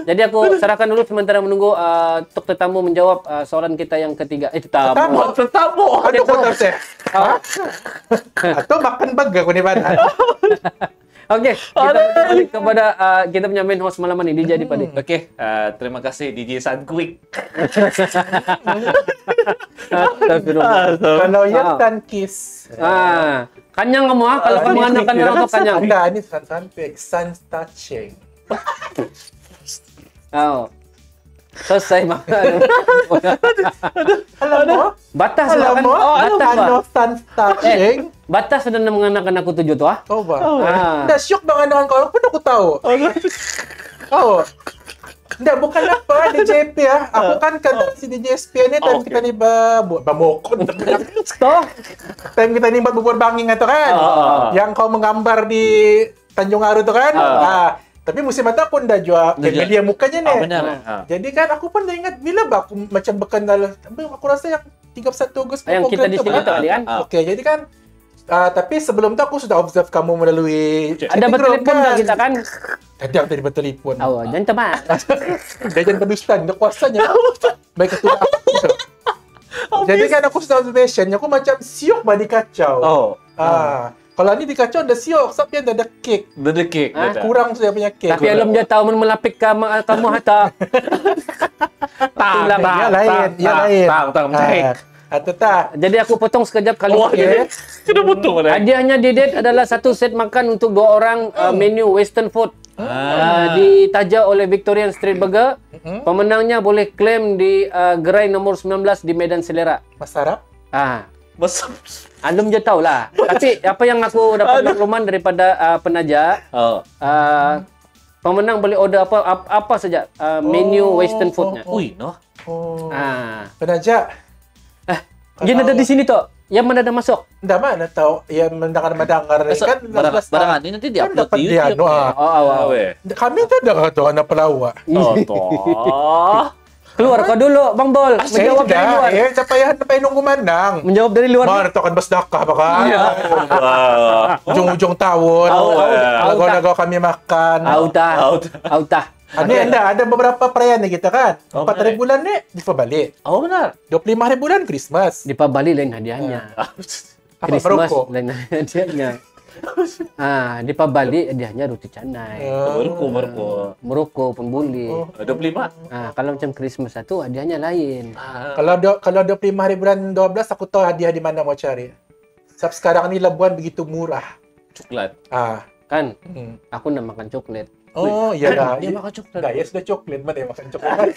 Jadi aku serahkan dulu sementara menunggu untuk tetamu menjawab soalan kita yang ketiga. Tetamu. Aduh kotor saya. Atau makan bag aku ni mana? Oke, kita balik kepada kita punya main host malam ini DJ Dipadi. Oke, terima kasih DJ Sunquick. Kalau yang sun kiss. Kanyang kamu kalau kamu mengandalkan orang tuh kanyang. Enggak, ini sun pick, sun touching. Oh. Selesai makan. Alam mo? Batas Alam kan? mo? Batas ba? Ano sun touching? Batas sudah mengenakan aku 7 tuh ah. Oh ba? Dah syok bang anak kau. Apa aku tahu? Oh. Enggak, bukan apa di JP ya. Aku kan si DJ SPN ni time kita ni bamokon. Toh? Time kita ni bubur banging itu kan. Yang kau menggambar di Tanjung Aru tu kan. Tapi musim mata pun dah jual media mukanya ni. Benar. Jadi kan aku pun dah ingat bila bah aku macam berkenal. Aku rasa yang 31 Ogos Yang kita di sini tadi kan. Okey, jadi kan tapi sebelum tu aku sudah observe kamu melalui Ada bertelepon tak kita kan? Tadi aku tadi bertelepon. Oh, jangan tebak. Dia jangan pedustan, dia kuasanya. Baik ketua aku. Jadi kan aku sudah observation, aku macam siok bah dikacau. Kalau ni dikacau dah siok, sebab dia ada cake. Ada cake. Kurang sudah punya cake. Tapi belum dia tahu melapik kamu hatta. Ya lain, ya lain. Tang, cake. Atau tak? Jadi aku potong sekejap kali Okey. Sudah potong ada. Hadiahnya Didet adalah satu set makan untuk 2 orang menu western food. Ditaja oleh Victorian Street Burger. Pemenangnya boleh klaim di gerai nomor 19 di Medan Selera. Mas Arab? Belum je tahu lah. Tapi apa yang aku dapat makluman daripada penaja, pemenang boleh order apa saja menu western foodnya. Ui, noh. Penaja. Dia ada di sini tuh. Yang mana ada masuk? Dah mana tahu yang mendengar-mendengar ni kan Barangan ini nanti diupload di YouTube. Kami tak ada kata anak pelawak. Keluar kau dulu, Bang Bol. Menjawab dari luar. Tak payah nunggu mandang. Menjawab dari luar. Mana tahu kan bersedekah apa kan? Ujung-ujung tahun. Lagu-lagu kami makan. Autah. Ini ada beberapa perayaan ni kita kan. 4 hari bulan ni dipabalik. Oh benar. 25 hari bulan Christmas. Di Bali lain hadiahnya. Christmas lain hadiahnya. Di Bali hadiahnya roti canai. Meroko pun boleh. 25. Kalau macam Christmas itu hadiahnya lain. Kalau 25 hari bulan 12 aku tahu hadiah di mana mau cari. Sebab sekarang ni Labuan begitu murah. Coklat. Kan? Aku nak makan coklat. Oh, iya dah. Dia makan coklat. Dah, ya sudah coklat. Mana yang makan coklat?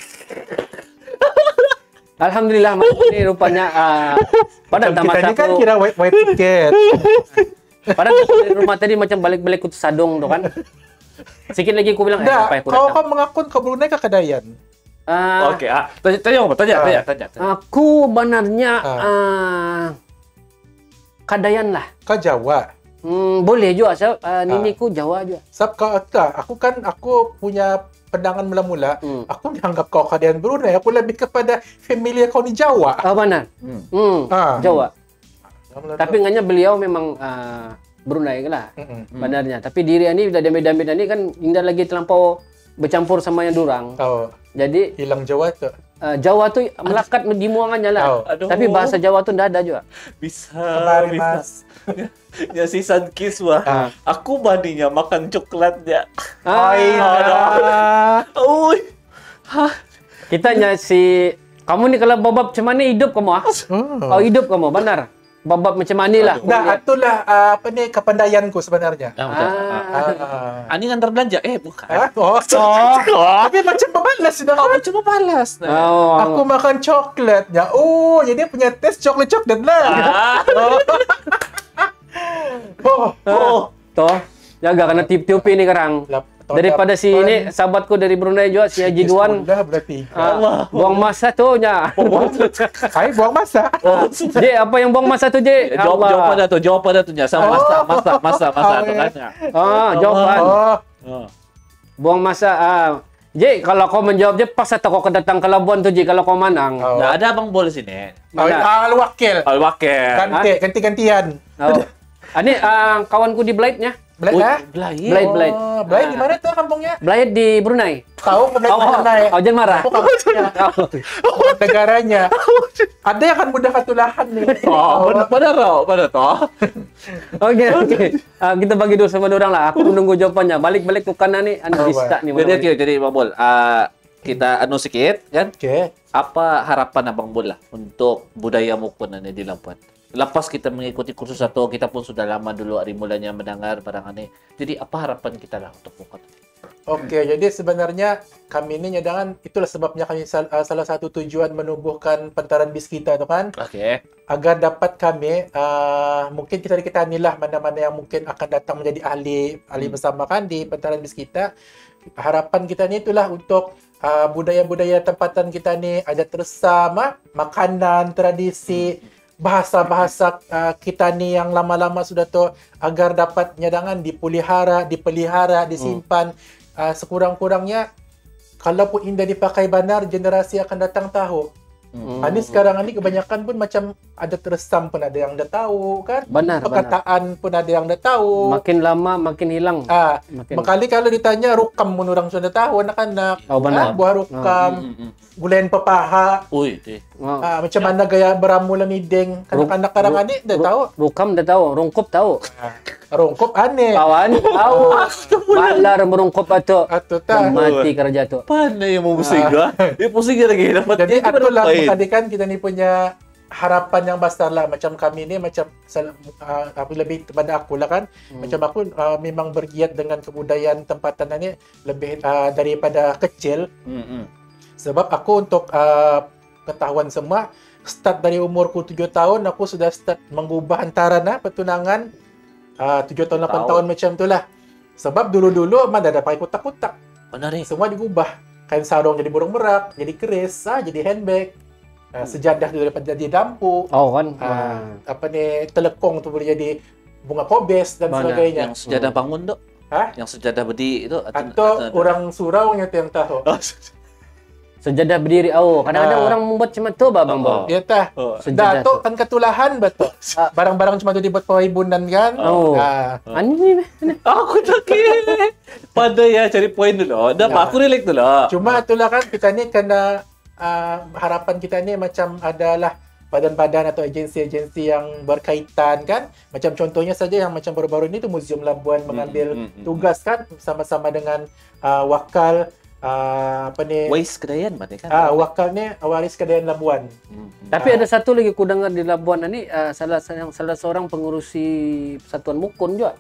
Alhamdulillah Mas ini rupanya pada Kita tamat ni kan aku. kira white ticket. Padahal aku dari rumah tadi macam balik-balik ku sadong tu kan. Sikit lagi aku bilang Dah, apa aku kau datang. kan mengakun ke Brunei ke Kadayan? Okey, tanya apa? Tanya. Aku benarnya Kadayan lah. Kau Jawa. Boleh juga sebab niniku Jawa juga. Sebab aku punya pandangan mula-mula, aku dianggap kau Kadayan Brunei, aku lebih kepada familiar kau ni Jawa. Benar. Jawa. Tapi nganya beliau memang Brunei lah. Benarnya. Tapi diri ni dah damit-damit ni kan indah lagi terlampau bercampur sama yang durang. Oh, Jadi hilang Jawa tu. Jawa tu melekat di muangannya lah. Aduh. Tapi bahasa Jawa tu dah ada juga. Bisa. Kemari, Mas. Ya si Sankis wah. Aku bandingnya makan coklatnya. Oi. Kita si kamu ni kalau babab macam mana hidup kamu Oh, hidup kamu benar. Babab macam mana lah. Nah, itulah kepandaianku sebenarnya. Ani ngantar belanja? Bukan. Tapi macam berbalas sudah. Macam balas. Aku makan coklatnya. Oh, jadi punya taste coklat lah. Toh, jaga kena tiup-tiup ni sekarang. Daripada si ini sahabatku dari Brunei juga si Haji Duan. Dah berarti. Buang masa tu nya. Hai, buang masa. Je, apa yang buang masa tu Je? Jawapan dah tu nya. Sama masa tu kan. Jawapan. Buang masa. Je, kalau kau menjawab je pas atau kau kedatang ke Labuan tu Je kalau kau menang. Nah, ada Abang Bol sini. Al-Wakil. Al-Wakil. Ganti-gantian. Ini kawanku di Blade-nya. Blade. Blade. Blade di mana tuh kampungnya? Blade di Brunei. Tahu Blade Brunei. Jangan marah. Negaranya. Ada yang akan mudah katulahan nih. Pada toh. Oke. Kita bagi dulu sama orang lah. Aku menunggu jawabannya. Balik-balik ke kanan nih. Bisa nih. Jadi Bang Bol, kita sikit kan? Oke. Apa harapan Abang Bol lah untuk budaya Mukun di Labuan? Lepas kita mengikuti kursus atau kita pun sudah lama dulu hari mulanya mendengar barang ini. Jadi apa harapan kita lah untuk Mukun? Oke, jadi sebenarnya kami ini nyadangan itulah sebabnya kami salah satu tujuan menubuhkan Pantaran BIS kita tu kan. Oke. Agar dapat kami mungkin kita inilah mana-mana yang mungkin akan datang menjadi ahli bersama kan di Pantaran BIS kita. Harapan kita ni itulah untuk budaya-budaya tempatan kita ni ada tersama makanan, tradisi, bahasa-bahasa kita ni yang lama-lama sudah tu agar dapat nyadangan dipelihara, disimpan sekurang-kurangnya kalau pun indah dipakai benar generasi akan datang tahu. Ini sekarang ni kebanyakan pun macam ada teresam pun ada yang dah tahu kan. Benar. Perkataan pun ada yang dah tahu. Makin lama makin hilang. Makali kalau ditanya rukam pun orang sudah tahu anak-anak. Benar. Buah rukam, gulayan pepaha. Macam mana gaya beramulan mideng. Anak-anak sekarang ni dah tahu. Rukam dah tahu, rungkup tahu. Rungkup aneh. Kawan tahu. Malar merungkup atau mati kerja tu. Mana yang mau pusing gua? Dia pusing lagi dapat. Jadi itulah makadikan kita ni punya harapan yang besar lah macam kami ni macam lebih kepada aku lah kan. Macam aku memang bergiat dengan kebudayaan tempatan ni lebih daripada kecil. Sebab aku untuk ketahuan semua start dari umurku 7 tahun aku sudah start mengubah hantaran pertunangan 7 tahun 8 tahun macam tu lah. Sebab dulu-dulu mana ada pakai kotak-kotak. Benar ni. Semua digubah. Kain sarung jadi burung merak, jadi keris, jadi handbag. Sejadah daripada jadi lampu. Telekong tu boleh jadi bunga kobes dan sebagainya. Yang sejadah bangun tu? Yang sejadah berdiri itu? Atau orang surau yang tahu. Sejadah berdiri. Kadang-kadang orang membuat macam tu Bang Bol. Ya tah. Datuk kan ketulahan betul. Barang-barang cuma tu dibuat perhibunan kan. Ani aku tak kira. Pada ya cari poin dulu. Dah aku relate dulu. Cuma itulah kan kita ni kena harapan kita ni macam adalah badan-badan atau agensi-agensi yang berkaitan kan. Macam contohnya saja yang macam baru-baru ni tu Museum Labuan mengambil tugas kan sama-sama dengan wakal apa ni? Wais Kedayan berarti kan? Wakalnya Waris Kedayan Labuan. Tapi ada satu lagi ku dengar di Labuan ini salah seorang pengurusi Persatuan Mukun juga.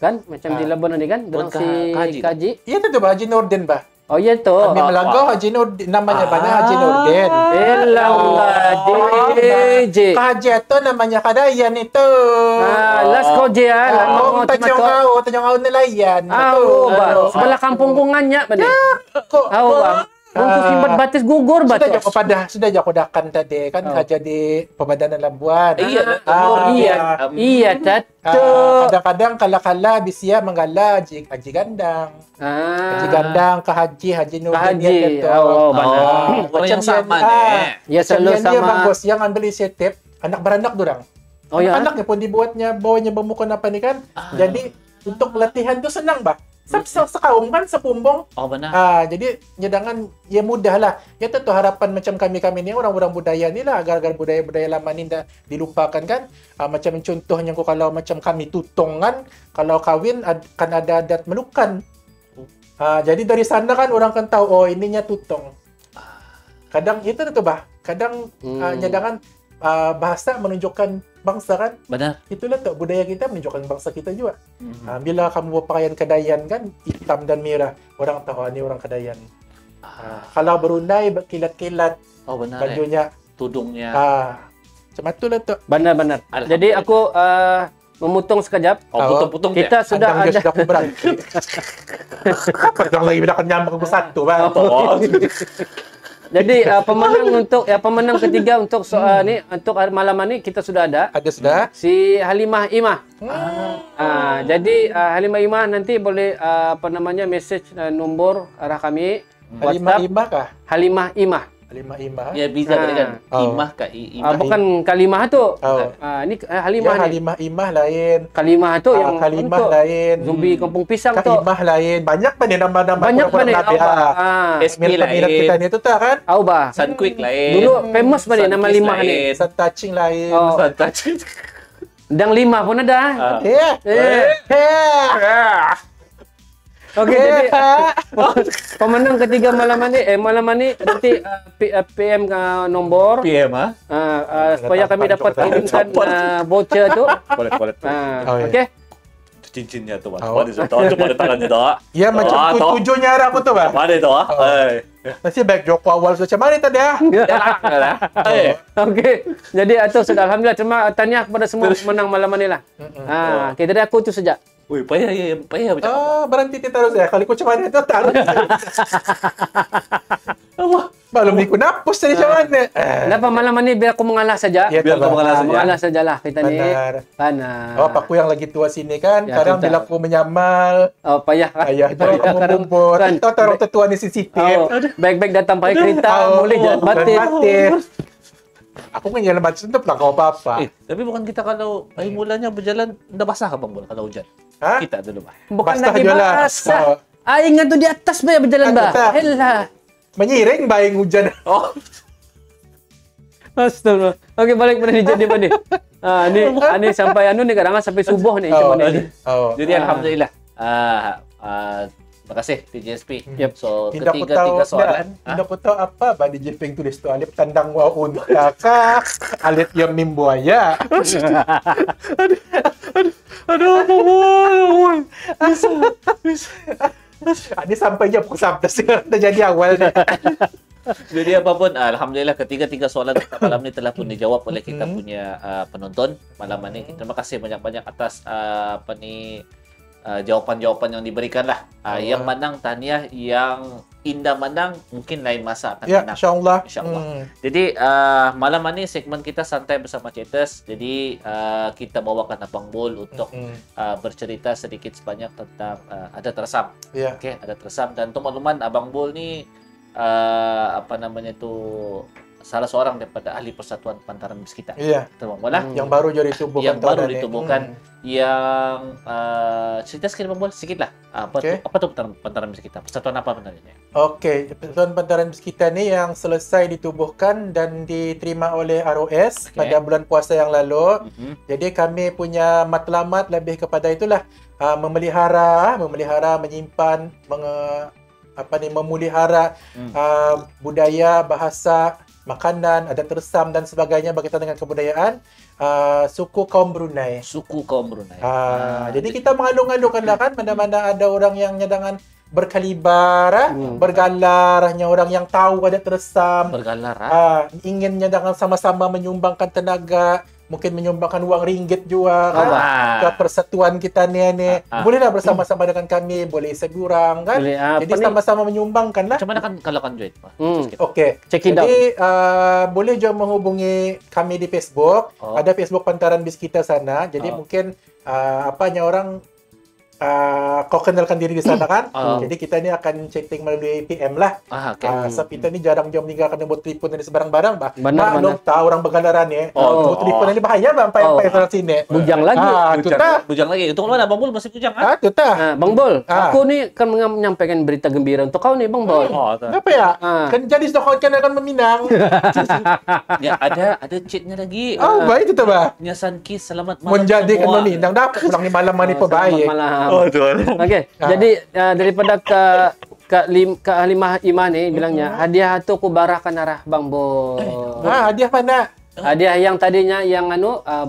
Kan macam di Labuan ini kan dorang si Kaji. Iya tu Haji Nurdin bah. Oh iya tu. Kami melanggar Haji Nurdin, namanya Haji Nurdin. Haji. Haji itu namanya Kadayan itu. Las Koje Tanjung Kau nelayan. Sebelah kampung Kungannya benar. Bang. Untuk simbat batis gugur batis. Sudah jago dakan tadi kan jadi Pemadanan Labuan. Iya tatu. Kadang-kadang kala-kala bisia menggala Haji Gandang. Haji Gandang ke Haji Nurdin gitu. Macam sama deh. Ya selalu sama. Dia bagus yang ambil inisiatif anak beranak dorang. Anak-anaknya pun dibuatnya bawanya bermuka apa nih kan. Jadi untuk latihan tuh senang bah. Sekaum kan sepumbong. Benar. Jadi nyedangan ya mudah lah. Ya tentu harapan macam kami ni orang-orang budaya ni lah agar budaya-budaya lama ni dah dilupakan kan. Macam contohnya kalau macam kami tutongan kalau kawin kan ada adat melukan. Jadi dari sana kan orang kan tahu ininya tutong. Kadang itu tu bah. Kadang nyedangan bahasa menunjukkan bangsa kan. Benar. Itulah tuh budaya kita menunjukkan bangsa kita juga. Bila kamu berpakaian Kedayan kan hitam dan merah, orang tahu ini orang Kedayan. Kalau berundai berkilat-kilat. Benar. Bajunya, tudungnya. Macam itulah tuh. Benar. Jadi aku memotong sekejap. Potong-potong kita sudah ada. Sudah berhenti. Apa yang lagi bedakan nyambung ke satu bang? Jadi pemenang ketiga untuk soal ni untuk malam ni kita sudah ada. Ada sudah. Si Halimah Imah. Jadi Halimah Imah nanti boleh message nombor arah kami. Halimah Imah kah? Halimah Imah. Halimah Imah. Ya bisa kan. Imah kah? Bukan kalimah tu. Ini Halimah ni. Halimah Imah lain. Kalimah tu yang kalimah lain. Zombie Kampung Pisang tu. Kalimah lain. Banyak pa ni nama-nama. Banyak pa ni. SP lain. Kita ni tu tak kan? Bah. Sun Quick lain. Dulu famous pa ni nama limah ni. Sun Touching lain. Sun Touching. Dang lima pun ada. Okey, jadi pemenang ketiga malam ni nanti PM ke nombor. PM supaya kami dapat kirimkan voucher tu. Boleh. Okey. Cincinnya tu, Mana tu pada tangannya tu. Ya macam tujuhnya arah aku tu, Bang. Mana tu? Masih back Joko awal macam mana tadi Okey. Jadi itu sudah alhamdulillah, terima tahniah kepada semua pemenang malam ni lah. Okey, dari aku tu saja. Wih, payah macam apa? Berhenti terus ya. Kalau ikut macam mana tu taruh. Belum ikut napus tadi macam mana. Kenapa malam ni biar aku mengalah saja? Ya, biar aku mengalah saja. Mengalah sajalah kita ni. Benar. Pak aku yang lagi tua sini kan. Sekarang bila aku menyamal. Payah kan? Kalau kamu kumpul. Kita orang tetua ni sensitif. Baik-baik datang pakai kereta. Boleh jalan batin. Aku kan jalan batin tu pulang kau apa-apa. Tapi bukan kita kalau mulanya berjalan, dah basah ke bang bola kalau hujan? Kita dulu bah. Bukan lagi basah. Ingat tu di atas bah berjalan bah. Helah. Menyiring baing hujan. Astagfirullah. Okey, balik pada jadi pada. Ni sampai ni kadang-kadang sampai subuh ni cuma ni. Jadi alhamdulillah. Terima kasih TJSP. So tidak tiga soalan. Tidak tahu apa bah di Jepang tulis tu Alip tandang waun kakak Alip yang nimbuaya. Aduh. Ini sampai jam pukul 11 dah jadi awal ni. Jadi apapun, alhamdulillah ketiga soalan malam ni telah pun dijawab oleh kita punya penonton malam ni. Terima kasih banyak-banyak atas jawapan-jawapan yang diberikan lah. Yang menang tahniah, yang Indah menang mungkin lain masa akan menang. InsyaAllah. Jadi malam ni segmen kita santai bersama Chaters. Jadi kita bawakan Abang Bol untuk bercerita sedikit sebanyak tentang ada tersam. Okey, ada tersam, dan untuk makluman Abang Bol ni salah seorang daripada ahli Persatuan Pantaran Bis kita. Yang baru jadi ditubuhkan. Cerita sikit lah. Apa tu Pantaran Bis kita? Persatuan apa sebenarnya? Okey, Persatuan Pantaran Bis kita ni yang selesai ditubuhkan dan diterima oleh ROS pada bulan puasa yang lalu. Jadi kami punya matlamat lebih kepada itulah memelihara, menyimpan, memelihara budaya, bahasa, makanan, adat resam dan sebagainya berkaitan dengan kebudayaan suku kaum Brunei. Suku kaum Brunei. Jadi kita mengalung-alungkan lah kan, mana-mana ada orang yang nyadangan berkalibar, bergalar, hanya orang yang tahu adat resam, Bergalar. ingin nyadangan sama-sama menyumbangkan tenaga, mungkin menyumbangkan uang ringgit juga kan, ke persatuan kita ni. Bolehlah bersama-sama dengan kami, boleh seburang kan. Boleh, Jadi sama-sama menyumbangkan lah. Macam mana kan kalau kan join? Okey. Check it Jadi boleh juga menghubungi kami di Facebook. Ada Facebook Pantaran Biskita sana. Jadi mungkin orang kau kenalkan diri di sana kan. Jadi kita ni akan chatting melalui PM lah. Sebab kita ni jarang jom meninggalkan nombor telefon ni sebarang-barang bah. Maklum tahu orang bergalaran ni. Nombor telefon ni bahaya bah sampai sana sini. Bujang lagi. Bujang lagi. Untuk mana Bang Bol masih bujang ah? Itu tah. Bang Bol, aku ni kan menyampaikan berita gembira untuk kau ni Bang Bol. Kenapa ya? Kan jadi sudah kau akan meminang. Ya ada cheatnya lagi. Baik itu tah bah. Nyasan kis selamat malam. Menjadikan meminang dah pulang ni malam ni pebaik. Okey. Jadi daripada ke Halimah Iman ni bilangnya hadiah tu aku barahkan arah Bang Bol. Hadiah mana? Hadiah yang tadinya yang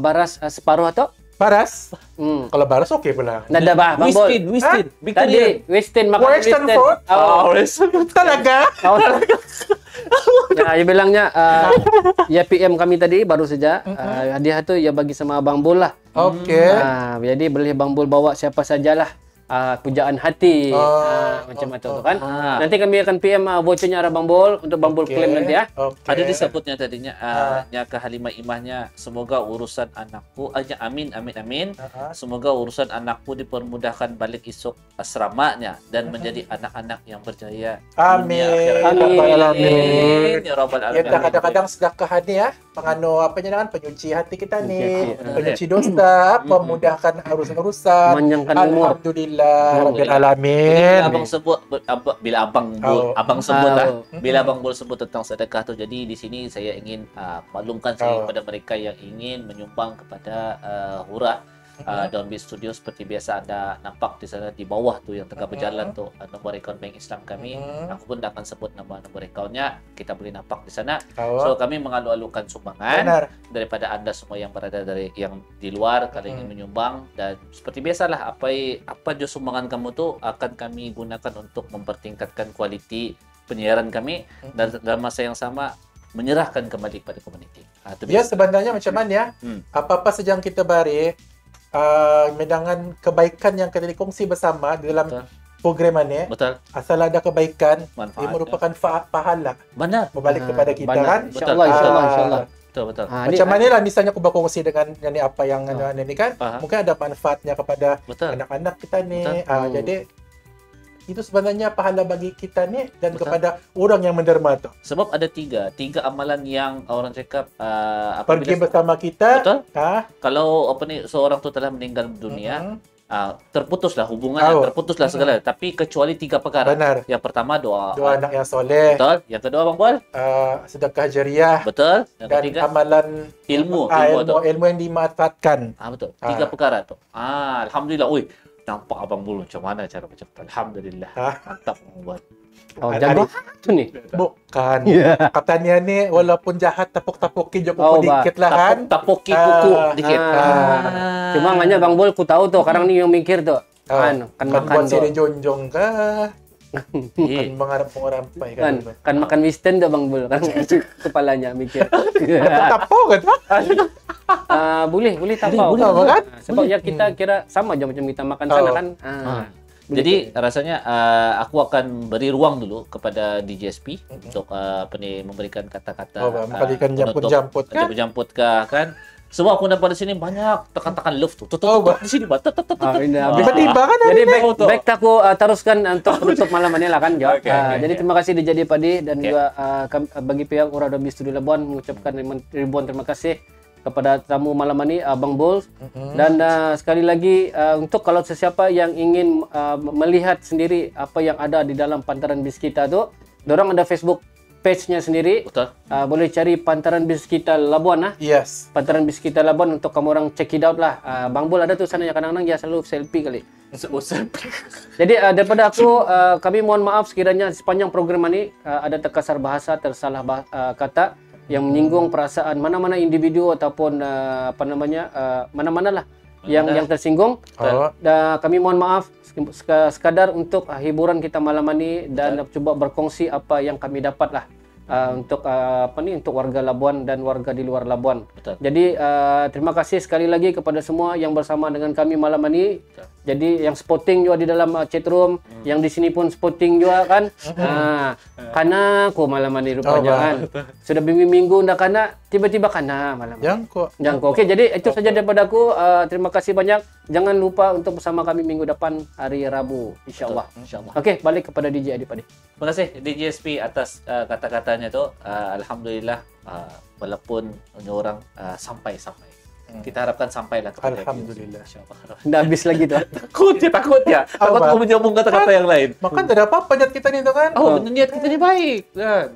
baras separuh atau? Baras? Kalau baras okey pula. Nada bah Bang Bol. Westin. Tadi Western makan Western food? Western. Talaga? Ya, dia bilangnya ya PM kami tadi baru saja hadiah tu ya bagi sama Bang Bol lah. Okey. Jadi boleh Bang Bol bawa siapa sajalah pujaan hati macam itu tu kan. Nanti kami akan PM vouchernya arah Bang Bol untuk Bang Bol claim nanti ya. Ada disebutnya tadinya nya ke Halimah Imahnya semoga urusan anakku amin. Semoga urusan anakku dipermudahkan balik esok asramanya dan menjadi anak-anak yang berjaya. Amin. Amin. Ya rabbal alamin. Kita kadang-kadang sedekah ni ya, pengano penyuci hati kita ni, penyuci dosa, memudahkan urusan-urusan. Memanjangkan umur. Alhamdulillah rabbil alamin. Bila Abang Bol sebut tentang sedekah tu, jadi di sini saya ingin maklumkan kepada mereka yang ingin menyumbang kepada Hura Downbeat Studio. Seperti biasa anda nampak di sana di bawah tu yang tengah berjalan tu nombor akaun bank Islam kami. Aku pun akan sebut nombor akaunnya, kita boleh nampak di sana. So kami mengalu-alukan sumbangan daripada anda semua yang berada yang di luar kalau ingin menyumbang, dan seperti biasalah apa je sumbangan kamu tu akan kami gunakan untuk mempertingkatkan kualiti penyiaran kami dan dalam masa yang sama menyerahkan kembali kepada komuniti. Ya sebenarnya macam mana ya, apa-apa saja yang kita beri medangan kebaikan yang kita dikongsi bersama di dalam program ini. Betul. Asal ada kebaikan, manfaat, ia merupakan pahala. Benar. Berbalik kepada kita kan. Insyaallah. Betul. Macam mana lah misalnya aku berkongsi dengan ini apa yang ini kan. Mungkin ada manfaatnya kepada anak-anak kita ni. Jadi itu sebenarnya pahala bagi kita ni dan kepada orang yang menderma tu. Sebab ada tiga amalan yang orang cakap pergi bersama kita. Betul. Kalau seorang tu telah meninggal dunia, terputuslah hubungan, terputuslah segala. Tapi kecuali tiga perkara. Benar. Yang pertama doa anak yang soleh. Betul. Yang kedua Bang Bol, sedekah jariah. Betul. Yang dan ketiga amalan ilmu yang dimanfaatkan. Betul. Tiga perkara tu. Alhamdulillah. Nampak Abang Bul macam mana cara macam tu. Alhamdulillah. Mantap buat. Jago tu ni. Bukan. Katanya ni walaupun jahat tepuk-tepukin je kuku dikit lah kan. Tepuki kuku dikit. Cuma hanya Bang Bul ku tahu tu, sekarang ni yang mikir tu. Kan makan buat siri jonjong kah? Kan mengharap pengerampai kan. Kan makan Western tu Bang Bul kan. Kepalanya mikir. Tapau kan? Boleh tapau. Kan? Sebab ya kita kira sama je macam kita makan sana kan. Jadi rasanya aku akan beri ruang dulu kepada DJSP untuk memberikan kata-kata memberikan jamput kan. Sebab aku dapat di sini banyak tekan-tekan love tu. Tutup di sini tiba-tiba kan. Jadi baik aku teruskan untuk penutup malam ini lah kan. Jadi terima kasih DJ Padi dan juga bagi pihak Hura Downbeat Studio Labuan mengucapkan ribuan terima kasih kepada tamu malam ini Bang Bol. Dan sekali lagi untuk kalau sesiapa yang ingin melihat sendiri apa yang ada di dalam Pantaran Biskita tu, dorang ada Facebook page-nya sendiri. Betul. Boleh cari Pantaran Bis Kita Labuan Yes. Pantaran Bis Kita Labuan untuk kamu orang check it out lah. Bang Bul ada tuh sana ya, kadang-kadang dia selalu selfie kali. Jadi daripada aku, kami mohon maaf sekiranya sepanjang program ini ada terkasar bahasa, tersalah kata yang menyinggung perasaan mana-mana individu ataupun mana-mana lah yang tersinggung. Dan kami mohon maaf sekadar untuk hiburan kita malam ini dan coba berkongsi apa yang kami dapat lah. Untuk untuk warga Labuan dan warga di luar Labuan. Betul. Jadi terima kasih sekali lagi kepada semua yang bersama dengan kami malam ini. Betul. Jadi yang spotting juga di dalam chat room, yang di sini pun spotting juga kan. Karena aku malam ini rupanya kan. Sudah minggu-minggu ndak karena tiba-tiba karena malam. Jangko. Oke, jadi itu saja daripada aku. Terima kasih banyak. Jangan lupa untuk bersama kami minggu depan hari Rabu insyaallah. Insyaallah. Oke, balik kepada DJ Adipade. Terima kasih DJSP atas kata-katanya tu. Alhamdulillah, walaupun orang sampai. Kita harapkan sampailah kepada Alhamdulillah. Insyaallah. Dah habis lagi tu. Takut ya. Takut Apa? aku menyambung kata-kata yang lain. Maka tak ada apa-apa niat kita ni tu kan. Oh, niat kita ni baik kan.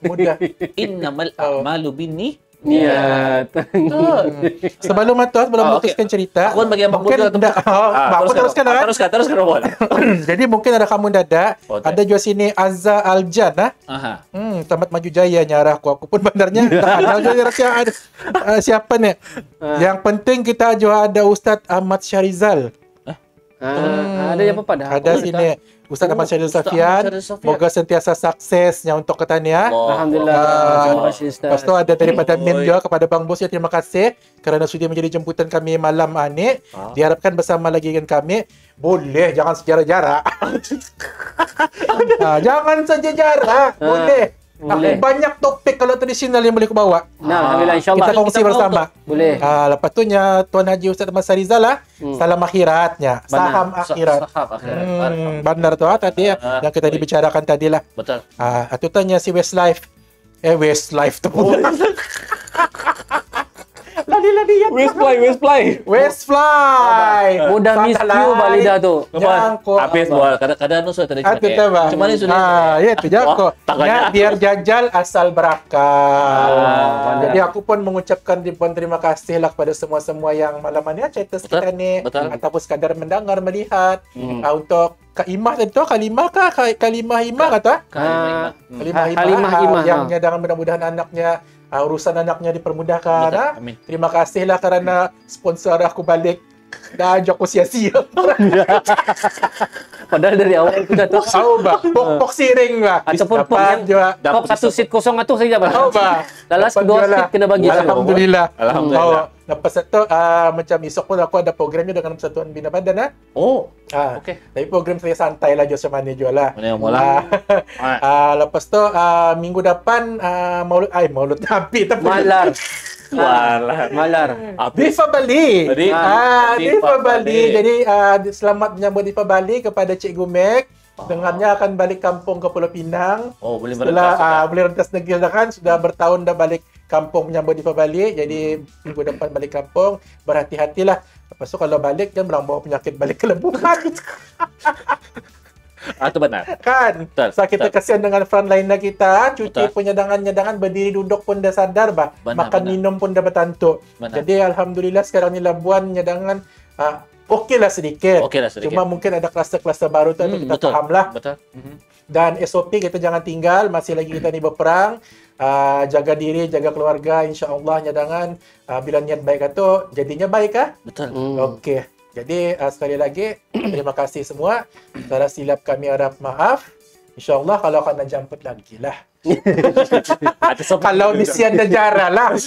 Mudah. Innamal a'malu binni. Niat. Sebelum okey. memutuskan cerita. Aku bagian Bang Bul mungkin juga. aku teruskan kan. Teruskan Bol. Jadi mungkin ada kamu dadak. Okay. Ada juga sini Azza Aljan Aha. Tamat Maju Jaya nyarah aku pun benarnya tak ada juga siapa ni. Yang penting kita juga ada Ustaz Ahmad Syarizal. Ada yang apa dah? Ada sini Ustaz Ahmad Syarizal Safian. Moga sentiasa suksesnya untuk ketania. Alhamdulillah. Terima kasih Ustaz. Lepas tu ada daripada Min juga kepada Bang Bos ya, terima kasih kerana sudi menjadi jemputan kami malam ini. Diharapkan bersama lagi dengan kami. Boleh, jangan sejarak-jarak. Jangan saja jarak. Boleh. Boleh. Aku banyak topik kalau tradisional yang boleh aku bawa. Nah, alhamdulillah insyaallah. Kita kongsi bersama. Boleh. Lepas tu Tuan Haji Ustaz Ahmad Syarizal salam akhiratnya. Saham akhirat. Saham akhirat. Benar tu tadi yang kita dibicarakan tadi lah. Betul. Itu tanya si Westlife. Westlife tu. Lari-lari ya. Westfly. Mudah miss you balik dah tu. Jangko. Habis Bol. Kadang-kadang nu sudah tadi. Itu tebak. Cuma ni sudah. Ya itu Jangko. Ya, biar jajal asal berakal. Jadi aku pun mengucapkan ribuan terima kasih lah kepada semua-semua yang malam ni cerita kita ni. Ataupun sekadar mendengar, melihat. Untuk Kak Imah tadi tu, Kalimah kah? Kalimah Imah kata? Kalimah Imah. Yang nyadangan mudah-mudahan anaknya urusan anaknya dipermudahkan. Amin. Terima kasihlah kerana sponsor aku balik. Dah ajak aku sia-sia. Padahal dari awal kita tu. Tahu bah, pok siring bah. Ataupun pok yang pok satu seat kosong tu saja bah. Tahu bah. Lalas dua seat kena bagi. Alhamdulillah. Alhamdulillah. Lepas itu macam esok pun aku ada programnya dengan Persatuan Bina Badan Oh. Okey. Tapi program saya santai lah Jose Mane jual lah. Mana yang mula? Lepas tu minggu depan Maulud Nabi tapi Malar. Diva Bali. Diva Bali. Jadi selamat menyambut Diva Bali kepada Cikgu Mek. Dengannya akan balik kampung ke Pulau Pinang. Oh, boleh Setelah merentas. boleh rentas negeri dah kan. Sudah bertahun dah balik kampung menyambut Diva Bali. Jadi minggu depan balik kampung. Berhati-hatilah. Lepas tu kalau balik jangan bawa penyakit balik ke Lembukan. Itu benar. Kan? Betul, So kita betul. kasihan dengan frontliner kita. Cuti Betul. penyadangan-nyadangan berdiri duduk pun dah sadar bah. Benar, Makan benar. minum pun dah bertantuk. Benar. Jadi alhamdulillah sekarang ni Labuan nyadangan okeylah sedikit. Okeylah sedikit. Cuma mungkin ada kluster-kluster baru tu kita betul. faham lah. Betul. Dan SOP kita jangan tinggal. Masih lagi kita ni berperang. Jaga diri, jaga keluarga. InsyaAllah nyadangan. Bila niat baik tu, jadinya baik kah? Betul. Okey. Jadi sekali lagi terima kasih semua. Salah silap kami harap maaf. InsyaAllah kalau akan nak jemput lagi lah. Kalau di Sian Dajara lah.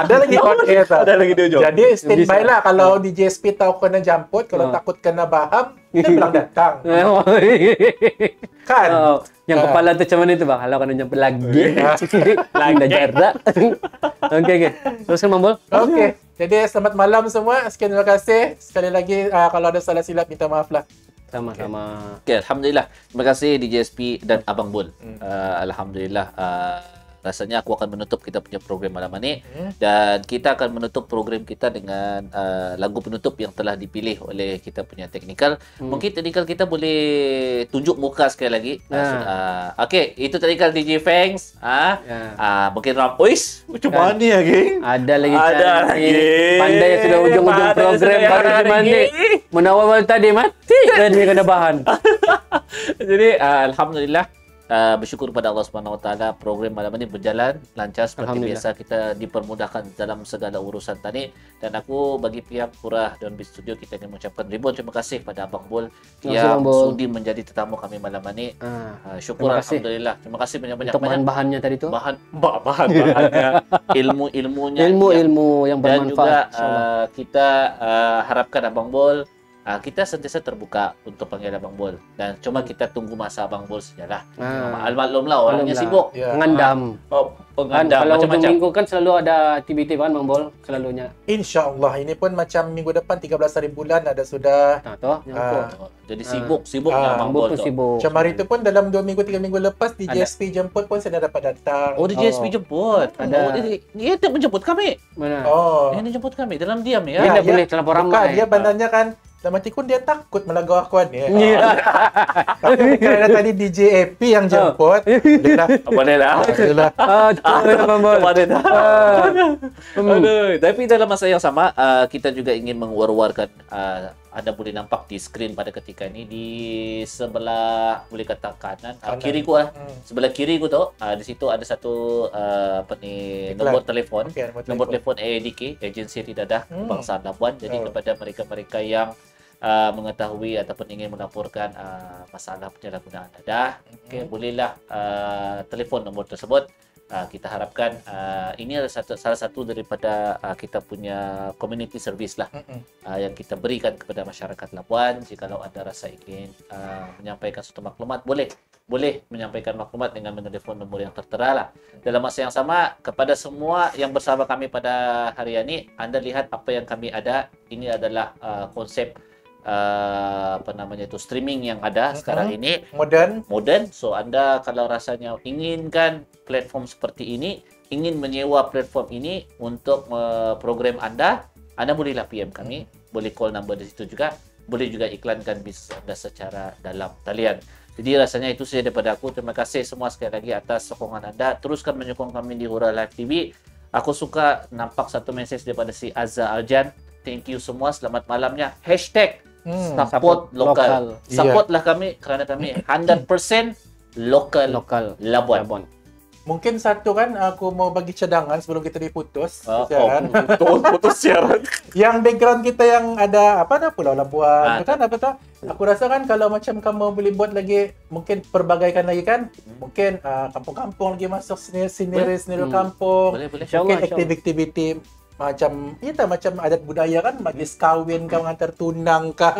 Ada lagi podcast. Ada lagi di ujung. Jadi standby lah kalau di JSP tahu kena jemput. Kalau takut kena baham, dia bilang datang. Kan? Yang kepala tu macam mana tu bang? Kalau kena jumpa lagi. Lagi dah jarak. Okey. Teruskan Bang Bol. Okey. Jadi selamat malam semua. Sekian terima kasih. Sekali lagi kalau ada salah silap minta maaf lah. Sama-sama. Okay, alhamdulillah. Terima kasih DJSP dan Abang Bul. Alhamdulillah. rasanya aku akan menutup kita punya program malam ini dan kita akan menutup program kita dengan lagu penutup yang telah dipilih oleh kita punya teknikal. Mungkin teknikal kita boleh tunjuk muka sekali lagi. Okey, itu teknikal DJ Fangs. Mungkin Rampois. Macam mana ya, geng? Ada lagi Pandai yang sudah ujung-ujung program baru mandi. Menawar tadi mati dan dia kena bahan. Jadi alhamdulillah bersyukur kepada Allah Subhanahu Wa Taala program malam ini berjalan lancar seperti biasa, kita dipermudahkan dalam segala urusan tadi dan aku bagi pihak Purah dan Beat Studio kita ingin mengucapkan ribuan terima kasih kepada Abang Bol yang sudi menjadi tetamu kami malam ini. Syukur alhamdulillah. Terima kasih banyak-banyak untuk bahan-bahannya tadi tu. Bahan-bahannya, ilmu-ilmunya, ilmu yang bermanfaat. Dan juga kita harapkan Abang Bol kita sentiasa terbuka untuk panggil Abang Bol dan cuma kita tunggu masa Abang Bol sajalah. Maklumlah orangnya sibuk. Pengandam. Pengandam kalau macam-macam. ujung minggu kan selalu ada aktiviti kan Bang Bol selalunya. InsyaAllah ini pun macam minggu depan 13 hari bulan ada sudah. Jadi sibuknya Abang Bol tu. Macam hari itu pun dalam 2 minggu 3 minggu lepas DJSP jemput pun saya dah dapat datang. Oh DJSP jemput. Dia tak menjemput kami. Mana? Dia jemput kami dalam diam ya. Dia tak boleh terlampau ramai. Dia bandanya kan dalam hati pun dia takut melagau akuan ni. Tapi kerana tadi DJ AP yang jemput, boleh lah. Tapi dalam masa yang sama, kita juga ingin menguar-uarkan. Anda boleh nampak di skrin pada ketika ini di sebelah boleh kata kanan, kiri gua, sebelah kiri gua tu, di situ ada satu nombor telefon, nombor telefon AADK, Agensi Dadah Kebangsaan Labuan. Jadi kepada mereka-mereka yang mengetahui ataupun ingin melaporkan masalah penyalahgunaan dadah, bolehlah telefon nombor tersebut. Kita harapkan ini adalah salah satu daripada kita punya community service lah yang kita berikan kepada masyarakat Labuan. Jikalau anda rasa ingin menyampaikan suatu maklumat, boleh menyampaikan maklumat dengan menelefon nombor yang tertera lah. Dalam masa yang sama, kepada semua yang bersama kami pada hari ini, anda lihat apa yang kami ada. Ini adalah konsep streaming yang ada sekarang ini modern. So anda kalau rasanya inginkan platform seperti ini, ingin menyewa platform ini untuk program anda bolehlah PM kami, boleh call number di situ juga, boleh juga iklankan bisnis anda secara dalam talian. Jadi rasanya itu saja daripada aku. Terima kasih semua sekali lagi atas sokongan anda. Teruskan menyokong kami di Hura Live TV. Aku suka nampak satu message daripada si Azza Aljan. Thank you semua, selamat malamnya. Support lokal. Supportlah kami kerana kami 100% lokal Labuan. Mungkin satu kan aku mau bagi cadangan sebelum kita diputus siaran. Putus siaran. Yang background kita yang ada Pulau Labuan kan aku rasa kan kalau macam kamu boleh buat lagi, mungkin perbagaikan lagi kan. Mungkin kampung-kampung lagi masuk sendiri kampung. Mungkin aktiviti macam adat budaya kan, majlis kahwin kau mengantar tunang kah.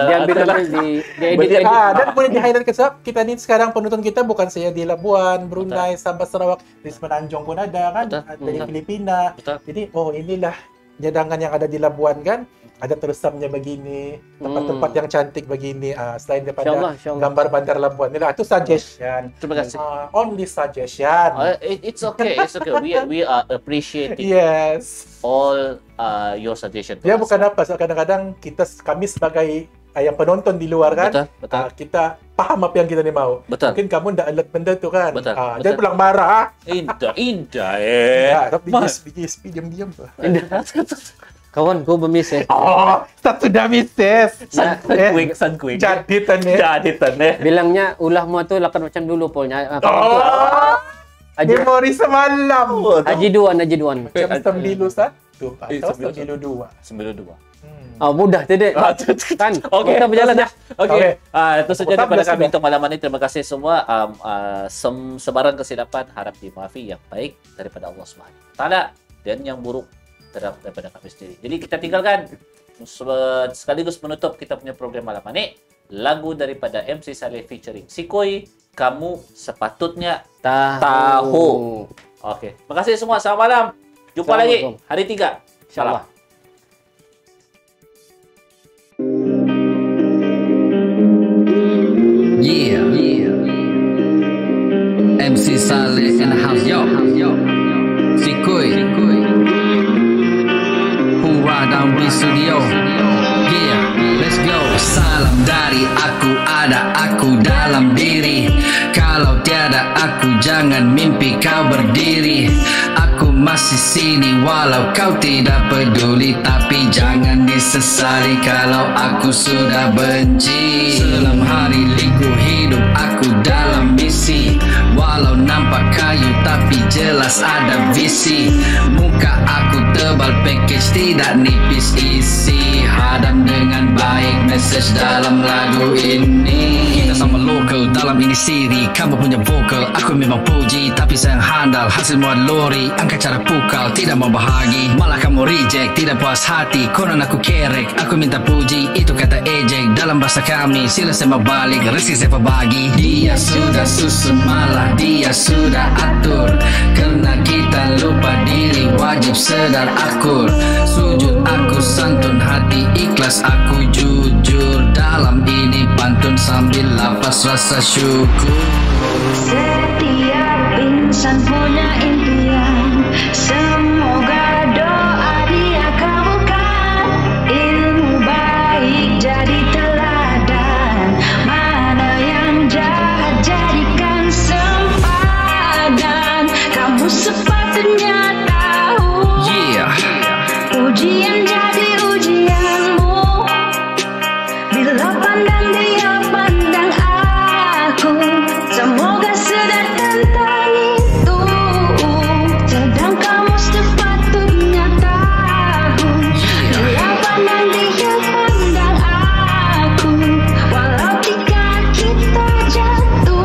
Dia ambil di edit. Dan boleh di-highlight ke sebab kita ni sekarang penonton kita bukan saja di Labuan, Brunei, Sabah, Sarawak, di Semenanjung pun ada kan, dari Filipina. Jadi inilah jadangan yang ada di Labuan kan. Ada terusamnya begini, tempat-tempat yang cantik begini. Selain daripada gambar bandar Labuan. Inilah itu suggestion. Terima kasih. Only suggestion. It's okay. We are appreciating all your suggestion. Ya bukan apa. So, kadang-kadang kami sebagai yang penonton di luar kan, kita paham apa yang kita ni mau. Mungkin kamu ndak alert benda tu kan. Jangan pulang marah. Indah tapi BJSP diam-diam tu. Kawan kau bermiss tak sudah misses. Sun quick. Jadi tane. Bilangnya ulah mu tu lakukan macam dulu polnya. Memori semalam. Haji Duan. Macam 91 atau 92. Mudah tadi. Kan. Okey, kita berjalan dah. Okey. Itu saja daripada kami untuk malam ini. Terima kasih semua. Sebarang kesilapan harap dimaafi, yang baik daripada Allah Subhanahu Taala dan yang buruk daripada kami sendiri. Jadi kita tinggalkan sekaligus menutup kita punya program malam ini lagu daripada MC Saleh featuring Sikoi, Kamu Sepatutnya Tahu. Okey. Terima kasih semua. Selamat malam. Jumpa lagi hari 3. InsyaAllah. MC Saleh in the house, yo. Sikui. Hurrah down di studio. Yeah, let's go. Salam dari aku, ada aku dalam diri. Kalau tiada aku, jangan mimpi kau berdiri. Aku masih sini walau kau tidak peduli, tapi jangan disesali kalau aku sudah benci. Selam hari liku hidup aku dalam misi, walau nampak kayu tapi jelas ada visi. Muka aku tebal package tidak nipis isi. Hadam dengan baik message dalam lagu ini. Kita sama lokal dalam ini siri. Kamu punya vokal, aku memang puji, tapi sayang handal hasil muat lori. Angkat cara pukal, tidak mau bahagi. Malah kamu reject, tidak puas hati. Konon aku kerek, aku minta puji. Itu kata ejek dalam bahasa kami. Sila saya mau balik, rezeki saya bagi. Dia sudah susun, malah dia sudah atur. Karena kita lupa diri, wajib sedar akur. Sujud aku santun, hati ikhlas aku jujur. Dalam ini pantun sambil lapas rasa syukur. Setiap insan punya impian, semoga doa dia kabulkan. Ilmu baik jadi teladan, mana yang jahat jadikan sempadan. Kamu sepatutnya tahu, ujian jadi ujianmu. Bila pandang dia pandang aku, semoga sedar tentang itu. Sedang kamu sepatutnya tahu, bila pandang dia pandang aku, walau jika kita jatuh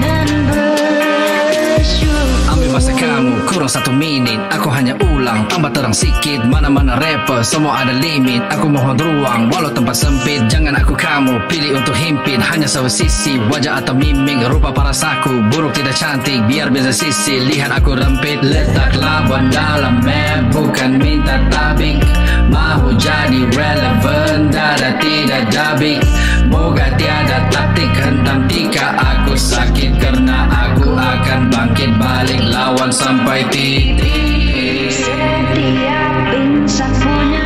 dan bersyukur. Ambil masa kamu kurang 1 menit, aku hanya ulang tambah terang sikit. Mana-mana rapper semua ada limit, aku mohon ruang walau tempat sempit. Jangan aku kamu pilih untuk himpit, hanya salah sisi wajah atau mimik. Rupa parasaku buruk tidak cantik, biar beza sisi lihat aku rempit. Letak labuan dalam map bukan minta tabik, mahu jadi relevant dada tidak dabik. Moga tiada taktik hentam tika aku sakit, karena aku akan bangkit balik lawan sampai titik. Setiap insan punya